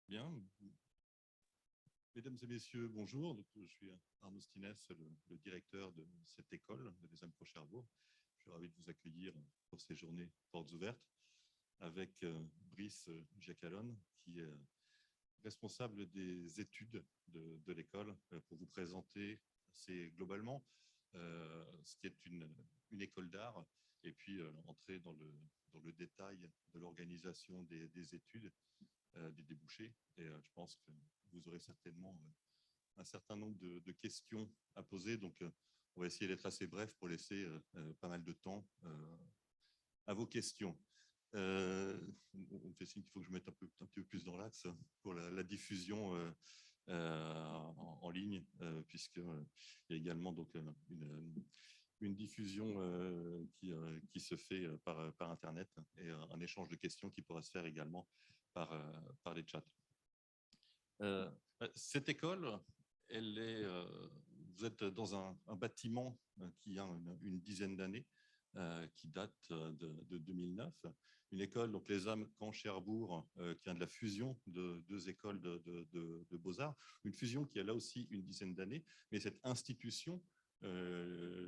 Bien. Mesdames et messieurs, bonjour. Donc, je suis Arnaud Stinès, le directeur de cette école de l'ESAM Pro-Cherbourg. Je suis ravi de vous accueillir pour ces journées portes ouvertes avec Brice Giacalone, qui est responsable des études de l'école, pour vous présenter assez globalement ce qui est une école d'art et puis entrer dans le détail de l'organisation des études, des débouchés. Et je pense que vous aurez certainement un certain nombre de questions à poser. Donc, on va essayer d'être assez bref pour laisser pas mal de temps à vos questions. On me fait signe qu'il faut que je mette un petit peu plus dans l'axe pour la diffusion en ligne, puisqu'il y a également donc, une diffusion qui se fait par Internet et un échange de questions qui pourra se faire également par les chats. Cette école, vous êtes dans un bâtiment qui a une dizaine d'années, qui date de 2009. Une école, donc les âmes Caen-Cherbourg, qui vient de la fusion de deux écoles de beaux-arts. Une fusion qui a là aussi une dizaine d'années, mais cette institution,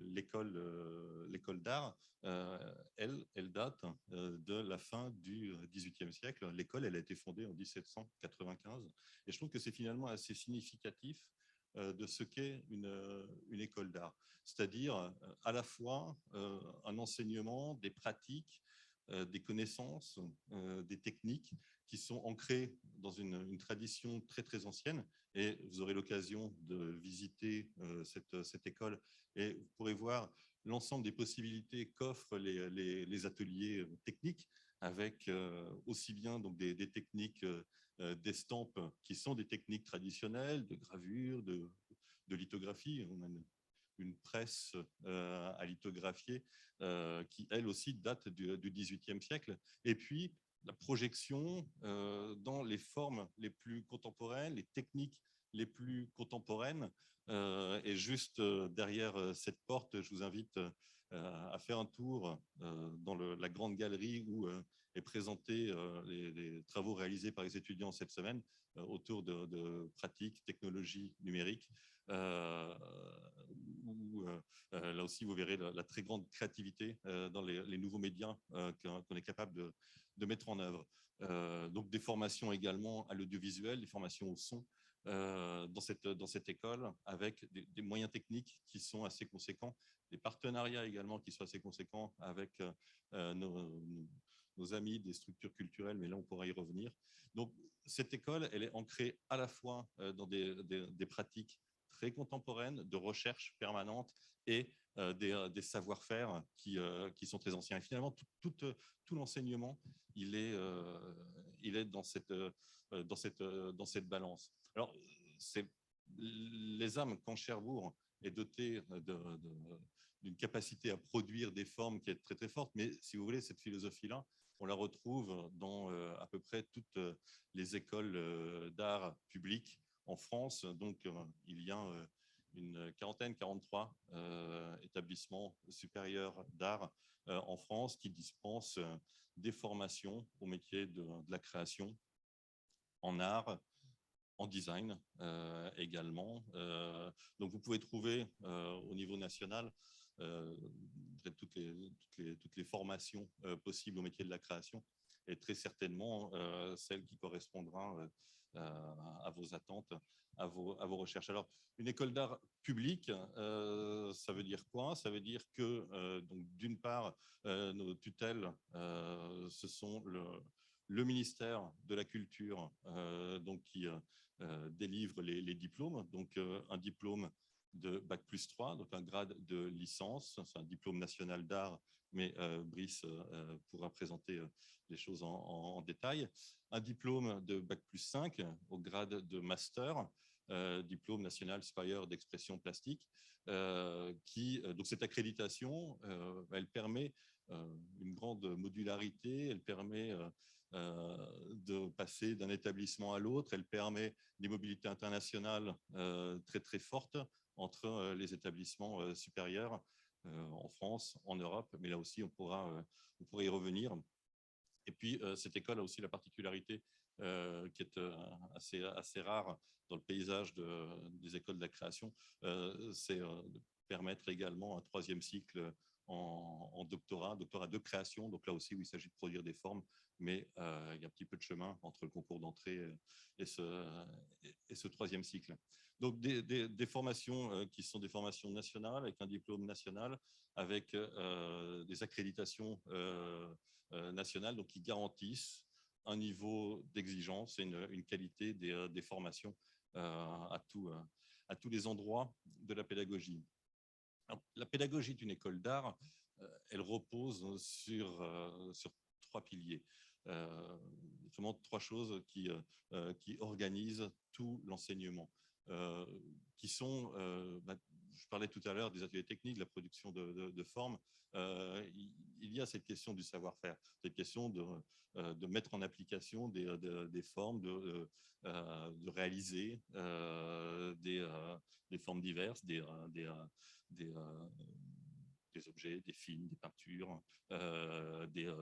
l'école d'art, elle date de la fin du XVIIIe siècle. L'école, elle a été fondée en 1795. Et je trouve que c'est finalement assez significatif de ce qu'est une école d'art. C'est-à-dire à la fois un enseignement, des pratiques, des connaissances, des techniques qui sont ancrées dans une tradition très, très ancienne. Et vous aurez l'occasion de visiter cette école et vous pourrez voir l'ensemble des possibilités qu'offrent les ateliers techniques, avec aussi bien donc des techniques d'estampes qui sont des techniques traditionnelles, de gravure, de lithographie. On a une presse à lithographier qui, elle aussi, date du XVIIIe siècle. Et puis, la projection dans les formes les plus contemporaines, les techniques les plus contemporaines. Et juste derrière cette porte, je vous invite à faire un tour dans la grande galerie où est présenté les travaux réalisés par les étudiants cette semaine autour de pratiques, technologies numériques. Où là aussi, vous verrez la très grande créativité dans les nouveaux médias qu'on est capable de mettre en œuvre. Donc, des formations également à l'audiovisuel, des formations au son dans cette école, avec des moyens techniques qui sont assez conséquents, des partenariats également qui sont assez conséquents avec nos amis des structures culturelles, mais là, on pourra y revenir. Donc, cette école, elle est ancrée à la fois dans des pratiques très contemporaines, de recherche permanente et des savoir-faire qui sont très anciens. Et finalement, tout l'enseignement, il est dans cette balance. Alors, les âmes, quand Cherbourg est doté d'une capacité à produire des formes qui est très très forte, mais si vous voulez, cette philosophie-là, on la retrouve dans à peu près toutes les écoles d'art publiques en France. Donc, il y a une quarantaine, 43 établissements supérieurs d'art en France qui dispensent des formations au métier de la création en art, en design également. Donc, vous pouvez trouver au niveau national toutes les formations possibles au métier de la création et très certainement celle qui correspondra à vos attentes, à vos recherches. Alors, une école d'art publique, ça veut dire quoi? Ça veut dire que, d'une part, nos tutelles, ce sont le ministère de la Culture, donc qui délivre les diplômes. Donc, un diplôme de Bac+3, donc un grade de licence. C'est un diplôme national d'art, mais Brice pourra présenter les choses en détail. Un diplôme de Bac+5 au grade de master, diplôme national supérieur d'expression plastique, donc cette accréditation, elle permet une grande modularité, elle permet de passer d'un établissement à l'autre, elle permet des mobilités internationales très très fortes entre les établissements supérieurs en France, en Europe, mais là aussi on pourra y revenir. Et puis, cette école a aussi la particularité qui est assez rare dans le paysage des écoles de la création, c'est de permettre également un troisième cycle en doctorat de création. Donc là aussi, où il s'agit de produire des formes, mais il y a un petit peu de chemin entre le concours d'entrée et ce troisième cycle. Donc des formations qui sont des formations nationales, avec un diplôme national, avec des accréditations nationales, donc qui garantissent un niveau d'exigence et une qualité des formations à tous les endroits de la pédagogie. Alors, la pédagogie d'une école d'art, elle repose sur trois piliers. Vraiment trois choses qui organisent tout l'enseignement, qui sont, je parlais tout à l'heure des ateliers techniques, de la production de formes. Il y a cette question du savoir-faire, cette question de mettre en application des formes, de réaliser des formes diverses, des, des objets, des films, des peintures, des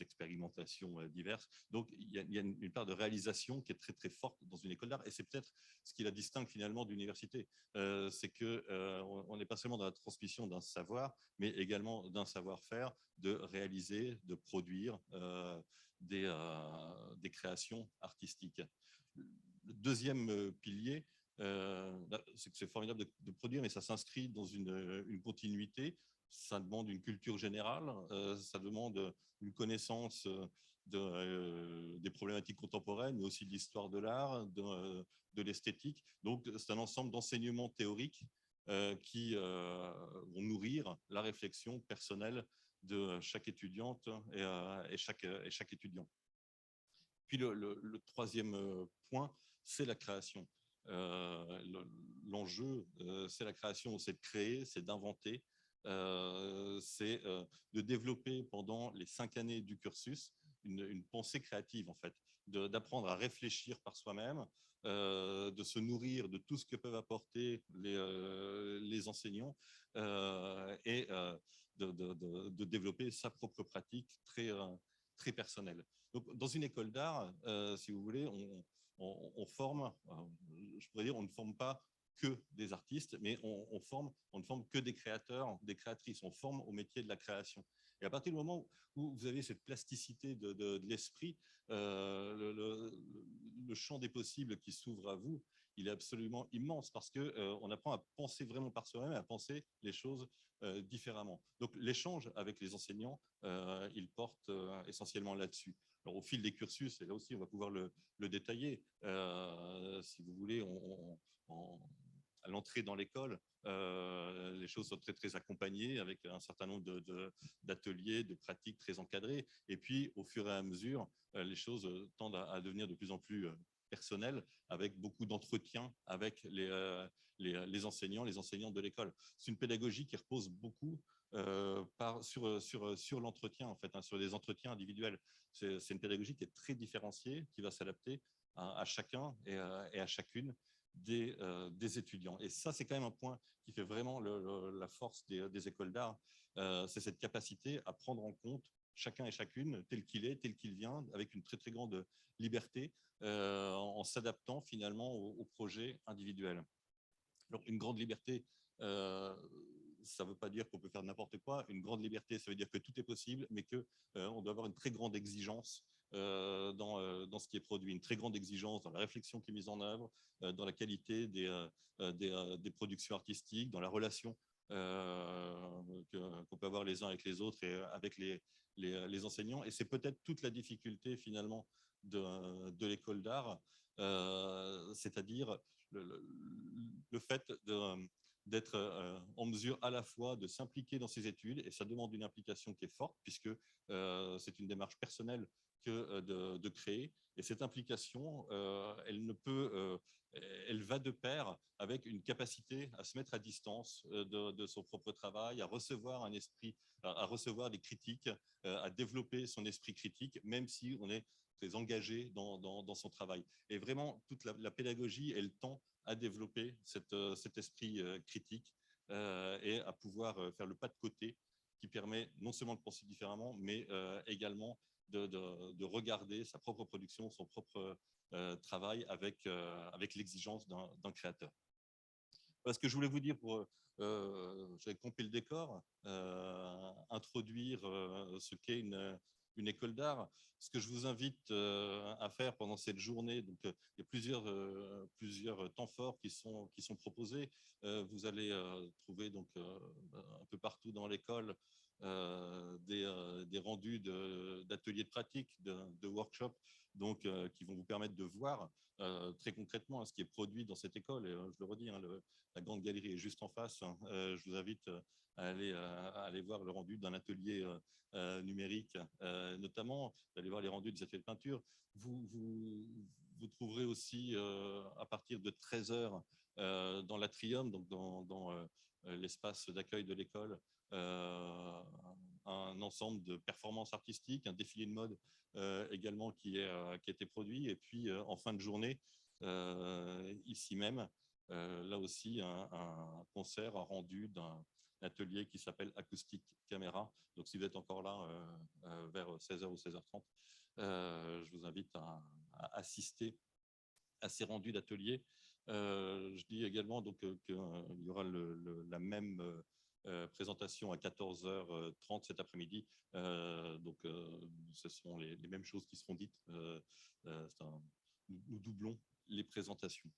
expérimentations diverses. Donc, il y a une part de réalisation qui est très, très forte dans une école d'art. Et c'est peut-être ce qui la distingue finalement d'université. C'est qu'on n'est pas seulement dans la transmission d'un savoir, mais également d'un savoir-faire, de réaliser, de produire des créations artistiques. Le deuxième pilier, c'est que c'est formidable de produire, mais ça s'inscrit dans une continuité. Ça demande une culture générale, ça demande une connaissance des problématiques contemporaines, mais aussi de l'histoire de l'art, de l'esthétique. Donc, c'est un ensemble d'enseignements théoriques qui vont nourrir la réflexion personnelle de chaque étudiante et chaque étudiant. Puis le troisième point, c'est la création. L'enjeu, c'est la création, c'est de créer, c'est d'inventer, c'est de développer pendant les 5 années du cursus une pensée créative, en fait, d'apprendre à réfléchir par soi-même, de se nourrir de tout ce que peuvent apporter les enseignants et de développer sa propre pratique très personnelle. Donc, dans une école d'art, si vous voulez, on forme, je pourrais dire, on ne forme pas que des artistes, mais on ne forme que des créateurs, des créatrices. On forme au métier de la création. Et à partir du moment où vous avez cette plasticité de l'esprit, le champ des possibles qui s'ouvre à vous, il est absolument immense parce qu'on apprend à penser vraiment par soi-même et à penser les choses différemment. Donc l'échange avec les enseignants, il porte essentiellement là-dessus. Alors, au fil des cursus, et là aussi on va pouvoir le détailler, si vous voulez, à l'entrée dans l'école, les choses sont très, très accompagnées avec un certain nombre d'ateliers, de pratiques très encadrées. Et puis, au fur et à mesure, les choses tendent à devenir de plus en plus personnelles, avec beaucoup d'entretiens avec les enseignants de l'école. C'est une pédagogie qui repose beaucoup sur l'entretien, en fait, sur des entretiens individuels. C'est une pédagogie qui est très différenciée, qui va s'adapter à chacun et à chacune des étudiants. Et ça, c'est quand même un point qui fait vraiment la force des écoles d'art. C'est cette capacité à prendre en compte chacun et chacune tel qu'il est, tel qu'il vient, avec une très, très grande liberté, en s'adaptant finalement au projet individuel. Alors, une grande liberté, ça ne veut pas dire qu'on peut faire n'importe quoi. Une grande liberté, ça veut dire que tout est possible, mais qu'on doit avoir une très grande exigence dans ce qui est produit, une très grande exigence dans la réflexion qui est mise en œuvre, dans la qualité des productions artistiques, dans la relation qu'on peut avoir les uns avec les autres et avec les enseignants. Et c'est peut-être toute la difficulté finalement de l'école d'art, c'est-à-dire le fait d'être en mesure à la fois de s'impliquer dans ses études, et ça demande une implication qui est forte, puisque c'est une démarche personnelle que de créer. Et cette implication, elle va de pair avec une capacité à se mettre à distance de son propre travail, à recevoir un esprit, à recevoir des critiques, à développer son esprit critique, même si on est très engagé dans son travail. Et vraiment, toute la pédagogie, elle tend à développer cet esprit critique et à pouvoir faire le pas de côté qui permet permet non seulement de penser différemment, mais également de regarder sa propre production, son propre travail avec l'exigence d'un créateur. Voilà ce que je voulais vous dire pour j'avais campé le décor, introduire ce qu'est une école d'art. Ce que je vous invite à faire pendant cette journée, donc il y a plusieurs temps forts qui sont proposés. Vous allez trouver donc un peu partout dans l'école des rendus d'ateliers de pratique, de workshops, donc qui vont vous permettre de voir très concrètement ce qui est produit dans cette école. Et je le redis, la grande galerie est juste en face. Je vous invite à aller voir le rendu d'un atelier numérique, notamment d'aller voir les rendus des ateliers de peinture. Vous trouverez aussi à partir de 13 heures dans l'atrium, donc dans l'espace d'accueil de l'école, un ensemble de performances artistiques, un défilé de mode également qui a été produit. Et puis en fin de journée, ici même, là aussi, un concert rendu d'un atelier qui s'appelle Acoustique Caméra. Donc, si vous êtes encore là vers 16h ou 16h30, je vous invite à assister à ces rendus d'atelier. Je dis également qu'il y aura la même présentation à 14h30 cet après-midi. Donc, ce sont les mêmes choses qui seront dites. Nous doublons les présentations.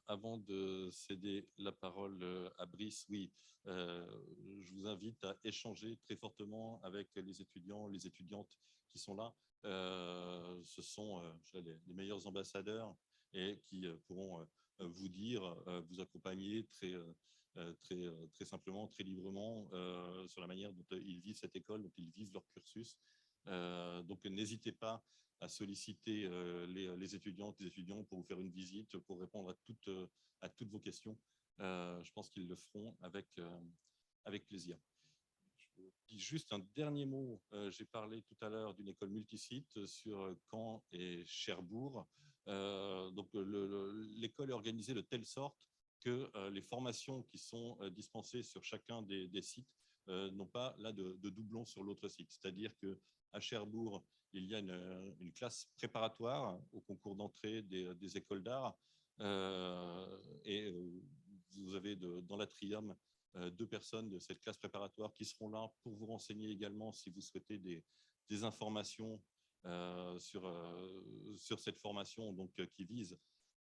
Avant de céder la parole à Brice, oui, je vous invite à échanger très fortement avec les étudiants, les étudiantes qui sont là. Ce sont les meilleurs ambassadeurs et qui pourront vous dire, vous accompagner très simplement, très librement sur la manière dont ils vivent cette école, dont ils vivent leur cursus. Donc, n'hésitez pas à solliciter les étudiantes, les étudiants pour vous faire une visite, pour répondre à toutes vos questions. Je pense qu'ils le feront avec plaisir. Je dis juste un dernier mot. J'ai parlé tout à l'heure d'une école multisite sur Caen et Cherbourg. Donc, l'école est organisée de telle sorte que les formations qui sont dispensées sur chacun des sites n'ont pas là de doublons sur l'autre site. C'est-à-dire qu'à Cherbourg, il y a une classe préparatoire au concours d'entrée des écoles d'art. Et vous avez dans l'atrium 2 personnes de cette classe préparatoire qui seront là pour vous renseigner également si vous souhaitez des informations sur cette formation donc, qui vise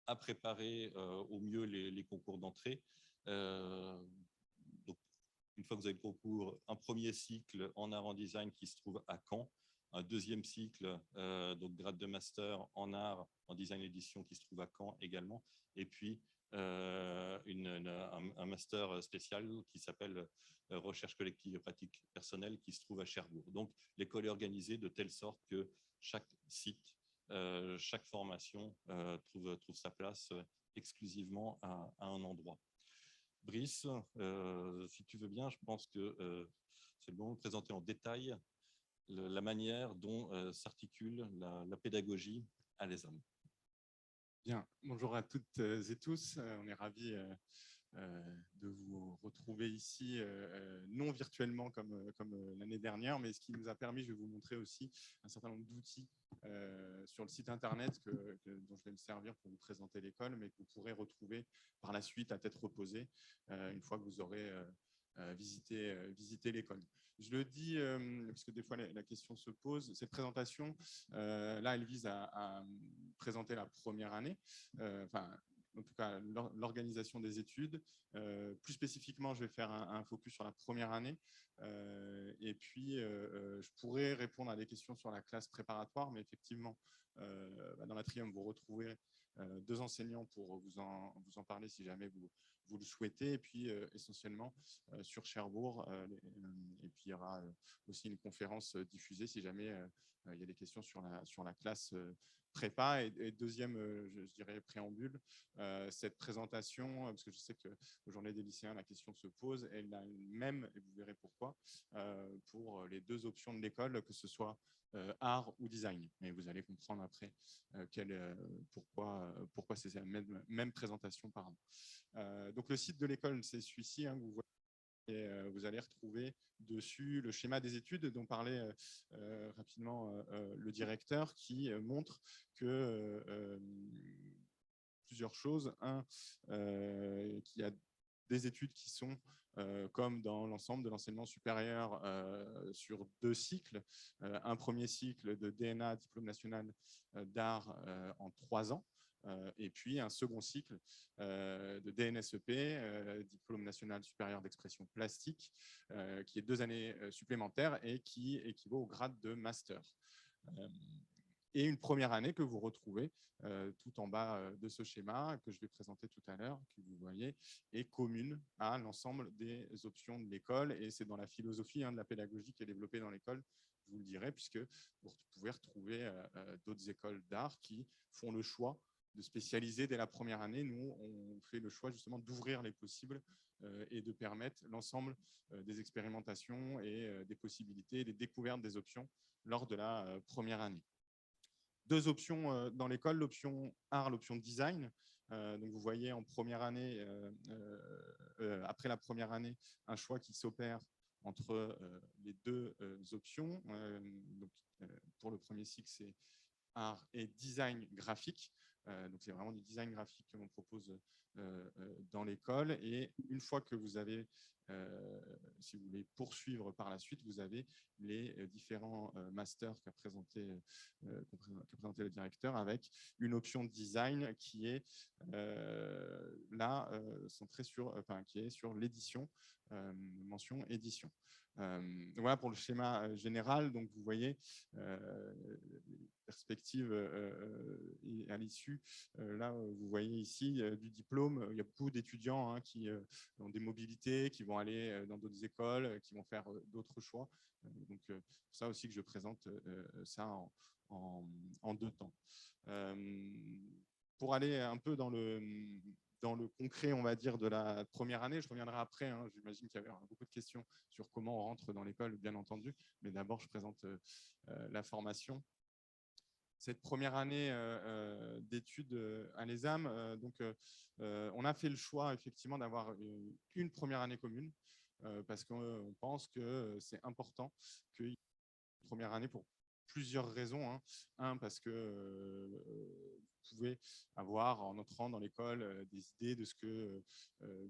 à préparer au mieux les concours d'entrée. Donc, une fois que vous avez le concours, un premier cycle en art en design qui se trouve à Caen, un deuxième cycle, donc grade de master en art, en design édition qui se trouve à Caen également, et puis un master spécial qui s'appelle recherche collective et pratique personnelle qui se trouve à Cherbourg. Donc, l'école est organisée de telle sorte que chaque site, chaque formation trouve sa place exclusivement à un endroit. Brice, si tu veux bien, je pense que c'est le moment de présenter en détail la manière dont s'articule la pédagogie à l'ESAM. Bien, bonjour à toutes et tous. On est ravis de vous retrouver ici, non virtuellement comme l'année dernière, mais ce qui nous a permis, je vais vous montrer aussi un certain nombre d'outils sur le site internet dont je vais me servir pour vous présenter l'école, mais que vous pourrez retrouver par la suite à tête reposée une fois que vous aurez visité l'école. Je le dis parce que des fois la question se pose. Cette présentation, là, elle vise à présenter la première année, en tout cas l'organisation des études. Plus spécifiquement, je vais faire un focus sur la première année. Et puis, je pourrais répondre à des questions sur la classe préparatoire, mais effectivement, dans l'atrium, vous retrouverez 2 enseignants pour vous en parler si jamais vous le souhaitez. Et puis, essentiellement, sur Cherbourg. Et puis, il y aura aussi une conférence diffusée si jamais il y a des questions sur la classe prépa. Et deuxième, je dirais, préambule, cette présentation, parce que je sais qu'aux journées des lycéens, la question se pose, elle a même, et vous verrez pourquoi, pour les 2 options de l'école, que ce soit art ou design. Et vous allez comprendre après pourquoi c'est la même présentation. Pardon. Donc le site de l'école, c'est celui-ci, hein, vous voyez. Et vous allez retrouver dessus le schéma des études dont parlait rapidement le directeur, qui montre que plusieurs choses. Un, qu'il y a des études qui sont, comme dans l'ensemble de l'enseignement supérieur, sur 2 cycles. Un premier cycle de DNA, diplôme national d'art, en 3 ans. Et puis un second cycle de DNSEP, diplôme national supérieur d'expression plastique, qui est 2 années supplémentaires et qui équivaut au grade de master. Et une première année que vous retrouvez tout en bas de ce schéma, que je vais présenter tout à l'heure, que vous voyez, est commune à l'ensemble des options de l'école. Et c'est dans la philosophie de la pédagogie qui est développée dans l'école, je vous le dirai, puisque vous pouvez retrouver d'autres écoles d'art qui font le choix de spécialiser dès la première année. Nous, on fait le choix justement d'ouvrir les possibles et de permettre l'ensemble des expérimentations et des possibilités, des découvertes des options lors de la première année. 2 options dans l'école, l'option art, l'option design. Donc vous voyez en première année, après la première année, un choix qui s'opère entre les 2 options. Donc, pour le premier cycle, c'est art et design graphique. Donc c'est vraiment du design graphique que l'on propose dans l'école. Et une fois que vous avez, si vous voulez poursuivre par la suite, vous avez les différents masters qu'a présenté le directeur, avec une option de design qui est là centrée sur, qui est sur l'édition, mention édition. Voilà pour le schéma général. Donc vous voyez perspective à l'issue. Là, vous voyez ici du diplôme. Il y a beaucoup d'étudiants qui ont des mobilités, qui vont aller dans d'autres écoles, qui vont faire d'autres choix. Donc, c'est pour ça aussi que je présente ça en 2 temps. Pour aller un peu dans le concret, on va dire, de la première année, je reviendrai après. J'imagine qu'il y avait beaucoup de questions sur comment on rentre dans l'école, bien entendu. Mais d'abord, je présente la formation. Cette première année d'études à l'ESAM, on a fait le choix effectivement d'avoir une première année commune parce qu'on pense que c'est important qu'il y ait une première année pour plusieurs raisons. Un, parce que vous pouvez avoir, en entrant dans l'école, des idées de ce que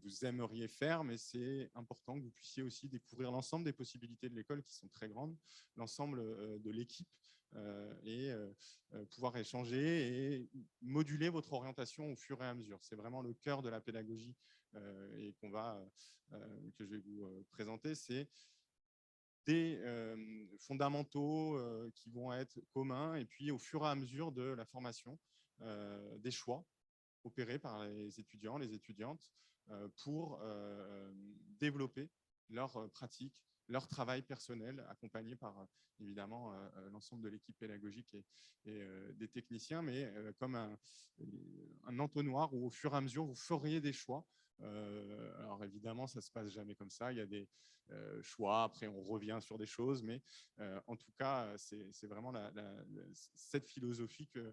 vous aimeriez faire, mais c'est important que vous puissiez aussi découvrir l'ensemble des possibilités de l'école qui sont très grandes, l'ensemble de l'équipe, et pouvoir échanger et moduler votre orientation au fur et à mesure. C'est vraiment le cœur de la pédagogie et que je vais vous présenter. C'est des fondamentaux qui vont être communs, et puis au fur et à mesure de la formation, des choix opérés par les étudiants, les étudiantes, pour développer leur pratique, leur travail personnel, accompagné par évidemment l'ensemble de l'équipe pédagogique et des techniciens, mais comme un entonnoir où au fur et à mesure vous feriez des choix. Alors évidemment, ça ne se passe jamais comme ça. Il y a des choix, après on revient sur des choses, mais en tout cas, c'est vraiment cette philosophie que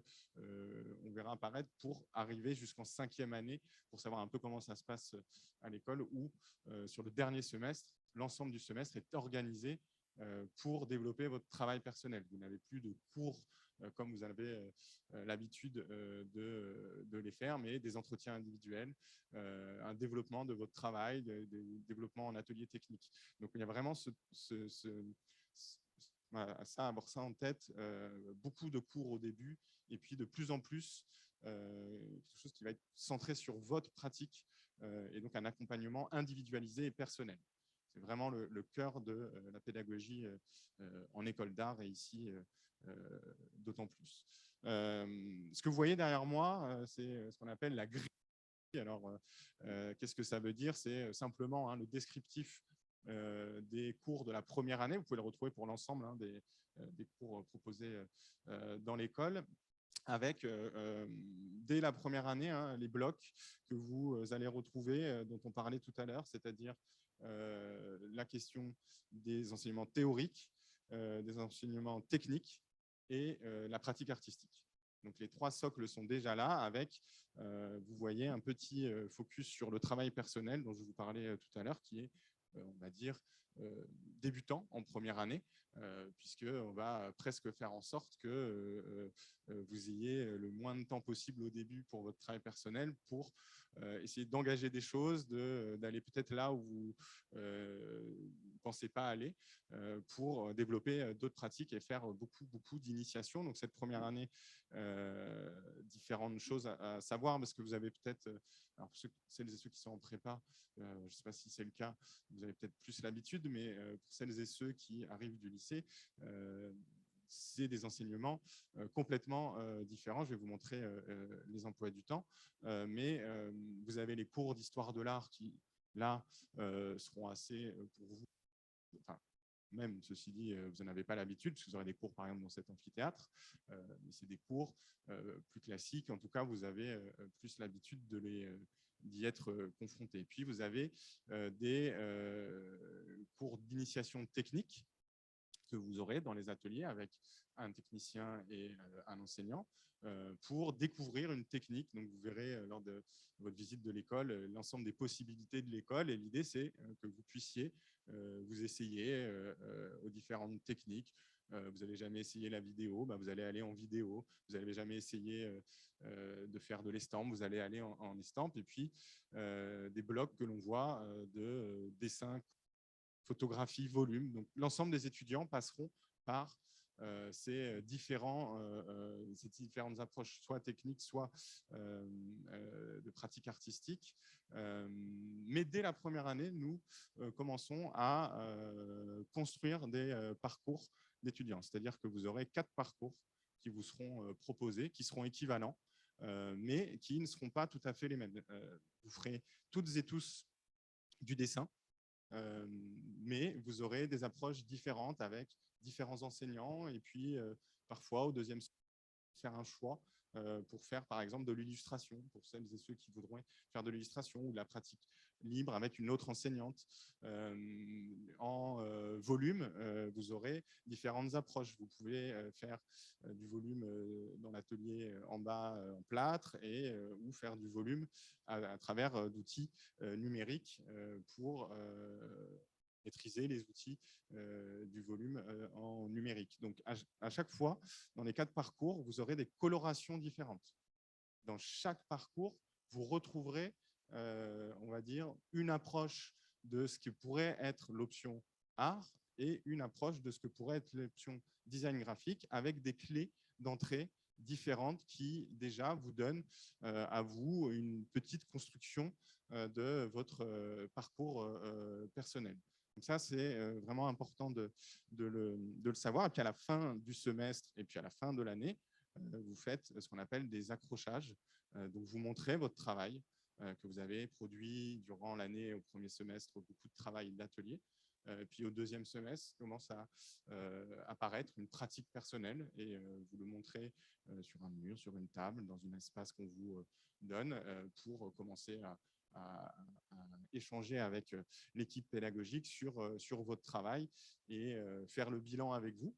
on verra apparaître pour arriver jusqu'en 5e année, pour savoir un peu comment ça se passe à l'école, où sur le dernier semestre, l'ensemble du semestre est organisé pour développer votre travail personnel. Vous n'avez plus de cours comme vous avez l'habitude de les faire, mais des entretiens individuels, un développement de votre travail, développement en atelier technique. Donc, il y a vraiment avoir ça en tête, beaucoup de cours au début, et puis de plus en plus, quelque chose qui va être centré sur votre pratique, et donc un accompagnement individualisé et personnel. C'est vraiment le cœur de la pédagogie en école d'art, et ici, d'autant plus. Ce que vous voyez derrière moi, c'est ce qu'on appelle la grille. Alors, qu'est-ce que ça veut dire? C'est simplement le descriptif des cours de la première année. Vous pouvez le retrouver pour l'ensemble des cours proposés dans l'école, avec dès la première année les blocs que vous allez retrouver, dont on parlait tout à l'heure, c'est-à-dire la question des enseignements théoriques, des enseignements techniques et la pratique artistique. Donc les 3 socles sont déjà là, avec, vous voyez, un petit focus sur le travail personnel dont je vous parlais tout à l'heure, qui est on va dire, débutants en première année, puisqu'on va presque faire en sorte que vous ayez le moins de temps possible au début pour votre travail personnel, pour essayer d'engager des choses, d'aller peut-être là où vous ne pensez pas aller, pour développer d'autres pratiques et faire beaucoup d'initiations. Donc cette première année, différentes choses à savoir, parce que vous avez peut-être, alors pour celles et ceux qui sont en prépa, je ne sais pas si c'est le cas, vous avez peut-être plus l'habitude, mais pour celles et ceux qui arrivent du lycée, c'est des enseignements complètement différents. Je vais vous montrer les emplois du temps, mais vous avez les cours d'histoire de l'art qui, là, seront assez pour vous, enfin, même, ceci dit, vous n'en avez pas l'habitude, parce que vous aurez des cours, par exemple, dans cet amphithéâtre, mais c'est des cours plus classiques. En tout cas, vous avez plus l'habitude d'y être confronté. Puis, vous avez des cours d'initiation technique que vous aurez dans les ateliers avec un technicien et un enseignant pour découvrir une technique. Donc, vous verrez lors de votre visite de l'école l'ensemble des possibilités de l'école. Et l'idée, c'est que vous puissiez vous essayer aux différentes techniques. Vous n'avez jamais essayé la vidéo, vous allez aller en vidéo. Vous n'avez jamais essayé de faire de l'estampe, vous allez aller en estampe. Et puis, des blocs que l'on voit de dessin, photographie, volume. Donc, l'ensemble des étudiants passeront par ces différentes approches, soit techniques, soit de pratiques artistiques. Mais dès la première année, nous commençons à construire des parcours d'étudiants. C'est-à-dire que vous aurez 4 parcours qui vous seront proposés, qui seront équivalents, mais qui ne seront pas tout à fait les mêmes. Vous ferez toutes et tous du dessin, mais vous aurez des approches différentes avec différents enseignants et puis parfois au deuxième faire un choix pour faire par exemple de l'illustration pour celles et ceux qui voudront faire de l'illustration ou de la pratique libre avec une autre enseignante. En volume, vous aurez différentes approches. Vous pouvez faire du volume dans l'atelier en bas en plâtre et ou faire du volume à travers d'outils numériques pour maîtriser les outils du volume en numérique. Donc, à chaque fois, dans les 4 parcours, vous aurez des colorations différentes. Dans chaque parcours, vous retrouverez, on va dire, une approche de ce qui pourrait être l'option art et une approche de ce que pourrait être l'option design graphique avec des clés d'entrée différentes qui déjà vous donnent à vous une petite construction de votre parcours personnel. Donc ça, c'est vraiment important de le savoir. Et puis à la fin du semestre et puis à la fin de l'année, vous faites ce qu'on appelle des accrochages. Donc vous montrez votre travail que vous avez produit durant l'année au premier semestre, beaucoup de travail d'atelier. Puis au deuxième semestre, commence à apparaître une pratique personnelle et vous le montrez sur un mur, sur une table, dans un espace qu'on vous donne pour commencer à échanger avec l'équipe pédagogique sur votre travail et faire le bilan avec vous.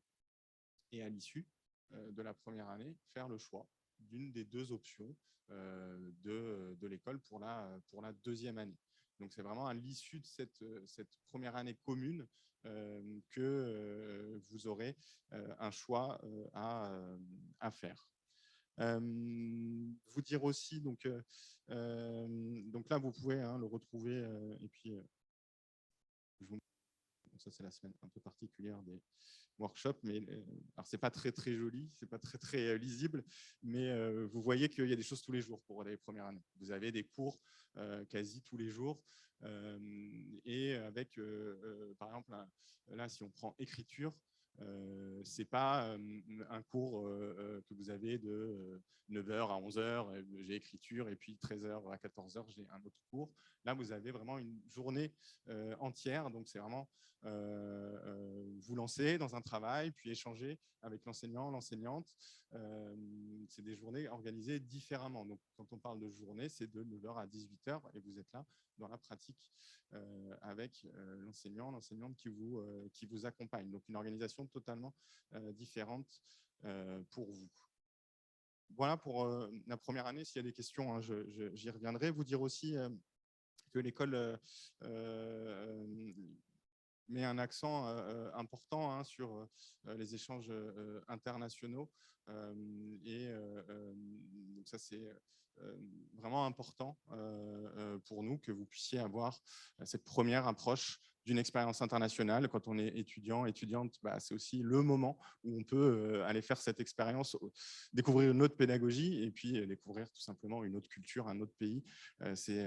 Et à l'issue de la première année, faire le choix d'une des 2 options de l'école pour la deuxième année. Donc, c'est vraiment à l'issue de cette première année commune que vous aurez un choix à faire. Vous dire aussi, donc là, vous pouvez le retrouver. Et puis, ça, c'est la semaine un peu particulière des workshops, mais alors c'est pas très joli, c'est pas très lisible, mais vous voyez qu'il y a des choses tous les jours pour les premières années. Vous avez des cours quasi tous les jours et avec, par exemple, là, si on prend écriture, c'est pas un cours que vous avez de 9h à 11h, j'ai écriture, et puis 13h à 14h, j'ai un autre cours. Là, vous avez vraiment une journée entière, donc c'est vraiment vous lancer dans un travail, puis échanger avec l'enseignant, l'enseignante. C'est des journées organisées différemment. Donc, quand on parle de journée, c'est de 9h à 18h, et vous êtes là dans la pratique avec l'enseignant, l'enseignante qui vous accompagne. Donc, une organisation totalement différente pour vous. Voilà pour la première année. S'il y a des questions, j'y reviendrai. Vous dire aussi que l'école met un accent important sur les échanges internationaux. Donc ça, c'est vraiment important pour nous que vous puissiez avoir cette première approche d'une expérience internationale. Quand on est étudiant, étudiante, c'est aussi le moment où on peut aller faire cette expérience, découvrir une autre pédagogie et puis découvrir tout simplement une autre culture, un autre pays. C'est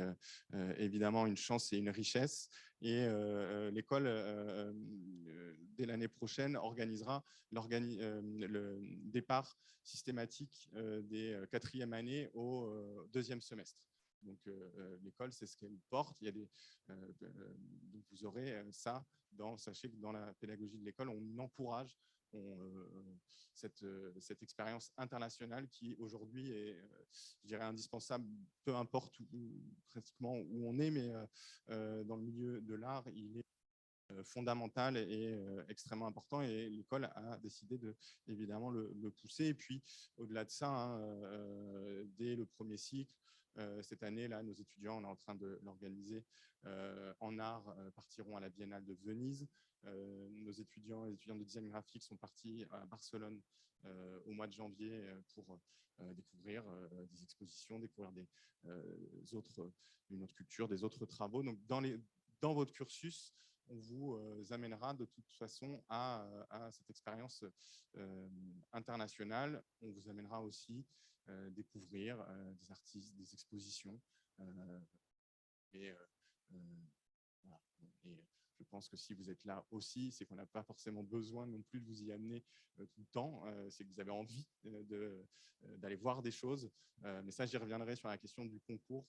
évidemment une chance et une richesse. Et l'école, dès l'année prochaine, organisera le départ systématique des quatrièmes années au deuxième semestre. Donc, l'école, c'est ce qu'elle porte. Il y a donc vous aurez ça. Sachez que dans la pédagogie de l'école, on encourage cette expérience internationale qui, aujourd'hui, est, je dirais, indispensable, peu importe pratiquement où on est, mais dans le milieu de l'art, il est fondamental et extrêmement important, et l'école a décidé évidemment le pousser. Et puis au-delà de ça, dès le premier cycle, cette année là, nos étudiants, on est en train de l'organiser en art, partiront à la Biennale de Venise. Nos étudiants et étudiantes de design graphique sont partis à Barcelone au mois de janvier pour découvrir des expositions, découvrir une autre culture, des autres travaux. Donc dans votre cursus, on vous amènera de toute façon à cette expérience internationale. On vous amènera aussi découvrir des artistes, des expositions. Voilà. Et je pense que si vous êtes là aussi, c'est qu'on n'a pas forcément besoin non plus de vous y amener tout le temps. C'est que vous avez envie d'aller voir des choses. Mais ça, j'y reviendrai sur la question du concours,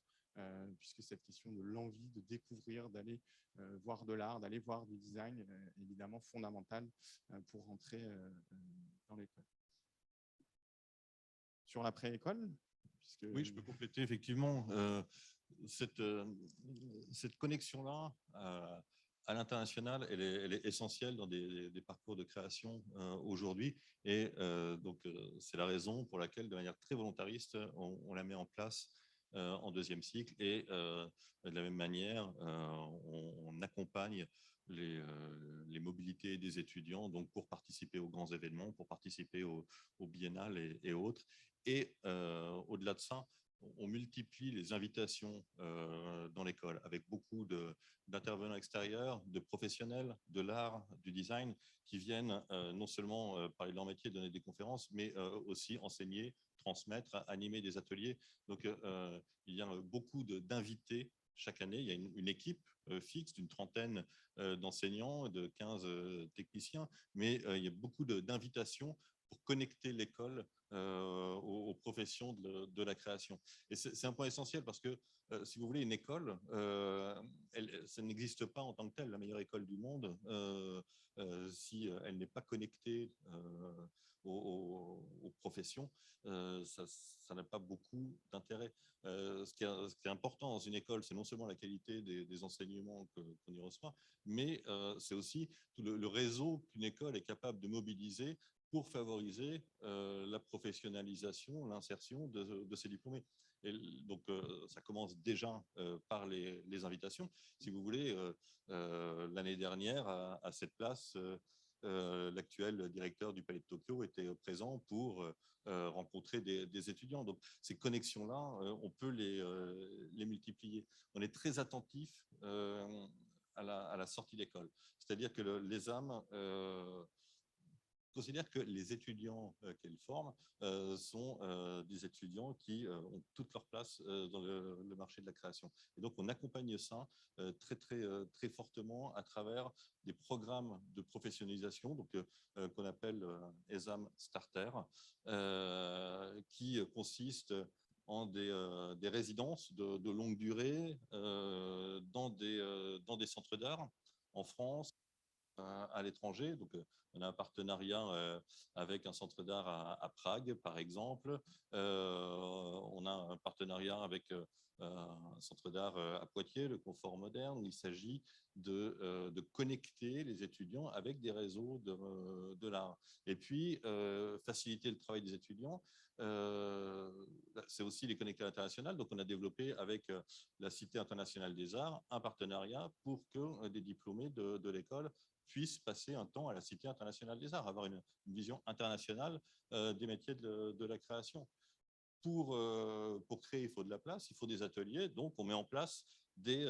puisque cette question de l'envie de découvrir, d'aller voir de l'art, d'aller voir du design, est évidemment fondamentale pour rentrer dans l'école. Sur l'après-école, Oui, je peux compléter effectivement cette connexion-là à l'international, elle est essentielle dans des parcours de création aujourd'hui. Et donc, c'est la raison pour laquelle, de manière très volontariste, on la met en place en deuxième cycle. Et de la même manière, on accompagne les mobilités des étudiants donc pour participer aux grands événements, pour participer aux biennales et autres. Et au-delà de ça, on multiplie les invitations dans l'école avec beaucoup d'intervenants extérieurs, de professionnels de l'art, du design, qui viennent non seulement parler de leur métier, donner des conférences, mais aussi enseigner, transmettre, animer des ateliers. Donc, il y a beaucoup d'invités chaque année. Il y a une équipe fixe d'une trentaine d'enseignants, de 15 techniciens, mais il y a beaucoup d'invitations pour connecter l'école aux professions de la création. Et c'est un point essentiel parce que, si vous voulez, une école, ça n'existe pas en tant que telle, la meilleure école du monde, si elle n'est pas connectée aux professions, ça n'a pas beaucoup d'intérêt. Ce qui est important dans une école, c'est non seulement la qualité des enseignements qu'on y reçoit, mais c'est aussi tout le réseau qu'une école est capable de mobiliser pour favoriser la professionnalisation, l'insertion de ces diplômés. Et donc, ça commence déjà par les invitations. Si vous voulez, l'année dernière, à cette place, l'actuel directeur du Palais de Tokyo était présent pour rencontrer des étudiants. Donc, ces connexions-là, on peut les multiplier. On est très attentif à la sortie d'école. C'est-à-dire que l'ESAM considère que les étudiants qu'elle forme sont des étudiants qui ont toute leur place dans le marché de la création. Et donc, on accompagne ça très fortement à travers des programmes de professionnalisation qu'on appelle ESAM Starter, qui consistent en des résidences de longue durée dans des centres d'art en France, à l'étranger. Donc, on a un partenariat avec un centre d'art à Prague, par exemple. On a un partenariat avec un centre d'art à Poitiers, le Confort Moderne, où il s'agit de connecter les étudiants avec des réseaux de l'art. Et puis, faciliter le travail des étudiants, c'est aussi les connecter à l'international. Donc, on a développé avec la Cité internationale des arts un partenariat pour que des diplômés de l'école puissent passer un temps à la Cité internationale des arts, avoir une vision internationale des métiers de la création. Pour créer, il faut de la place, il faut des ateliers. Donc, on met en place des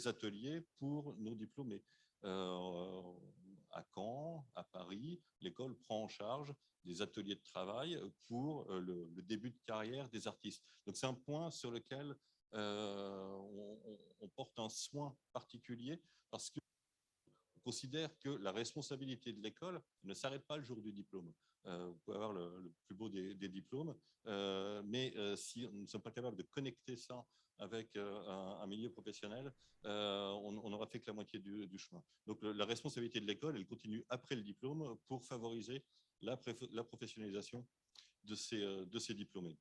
ateliers pour nos diplômés. À Caen, à Paris, l'école prend en charge des ateliers de travail pour le début de carrière des artistes. Donc, c'est un point sur lequel on porte un soin particulier parce que considère que la responsabilité de l'école ne s'arrête pas le jour du diplôme. Vous pouvez avoir le plus beau des diplômes, mais si nous ne sommes pas capables de connecter ça avec un milieu professionnel, on n'aura fait que la moitié du chemin. Donc la responsabilité de l'école, elle continue après le diplôme pour favoriser la professionnalisation de ces diplômés.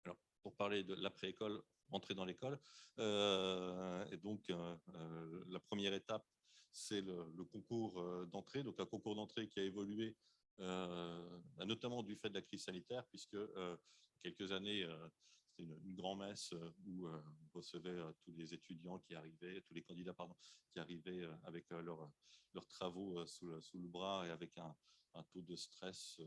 Alors, pour parler de l'après-école, entrer dans l'école, et donc la première étape, c'est le concours d'entrée, donc un concours d'entrée qui a évolué notamment du fait de la crise sanitaire, puisque quelques années, c'était une grand-messe où on recevait tous les étudiants qui arrivaient, tous les candidats, pardon, qui arrivaient avec leurs travaux sous le bras et avec un taux de stress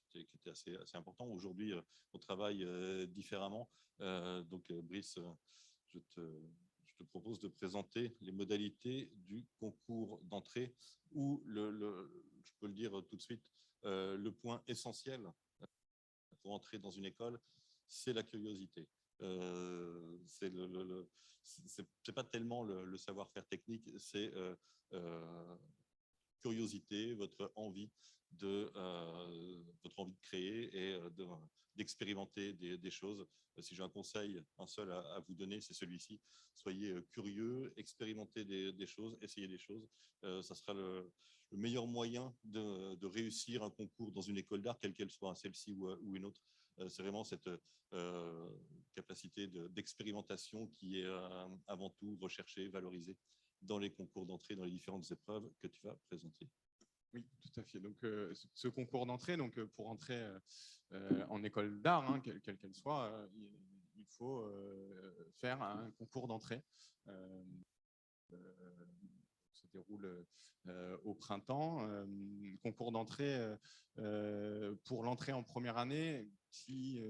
qui était assez important. Aujourd'hui, on travaille différemment. Donc, Brice, je te propose de présenter les modalités du concours d'entrée où, je peux le dire tout de suite, le point essentiel pour entrer dans une école, c'est la curiosité. C'est pas tellement le savoir-faire technique, c'est curiosité, votre envie de créer et d'expérimenter des choses. Si j'ai un conseil, un seul à vous donner, c'est celui-ci. Soyez curieux, expérimentez des choses, essayez des choses. Ça sera le meilleur moyen de réussir un concours dans une école d'art, quelle qu'elle soit, celle-ci ou une autre. C'est vraiment cette capacité d'expérimentation qui est avant tout recherchée, valorisée dans les concours d'entrée, dans les différentes épreuves que tu vas présenter. Oui, tout à fait. Donc, ce concours d'entrée, donc pour entrer en école d'art, hein, quelle qu'elle soit, il faut faire un concours d'entrée. Se déroule au printemps. Concours d'entrée pour l'entrée en première année. Si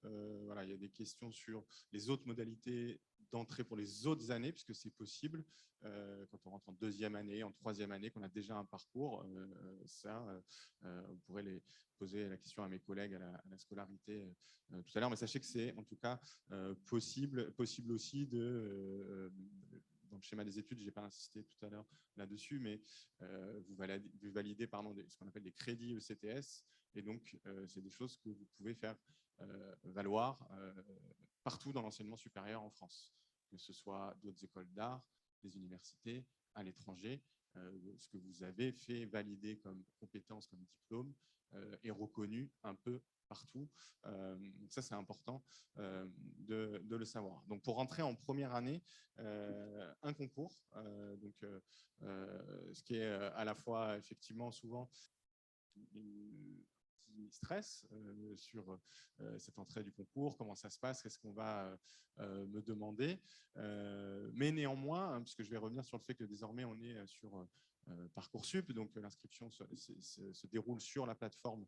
voilà, il y a des questions sur les autres modalités d'entrée pour les autres années, puisque c'est possible quand on rentre en deuxième année, en troisième année, qu'on a déjà un parcours. Vous pourrez les poser la question à mes collègues à la scolarité tout à l'heure, mais sachez que c'est en tout cas possible aussi dans le schéma des études, je n'ai pas insisté tout à l'heure là-dessus, mais vous validez ce qu'on appelle des crédits ECTS, et donc c'est des choses que vous pouvez faire valoir partout dans l'enseignement supérieur en France, que ce soit d'autres écoles d'art, des universités, à l'étranger. Ce que vous avez fait valider comme compétence, comme diplôme, est reconnu un peu partout. Donc ça, c'est important de le savoir. Donc, pour rentrer en première année, un concours, ce qui est à la fois effectivement souvent stress sur cette entrée du concours, comment ça se passe, qu'est-ce qu'on va me demander. Mais néanmoins, hein, puisque je vais revenir sur le fait que désormais on est sur Parcoursup, donc l'inscription se déroule sur la plateforme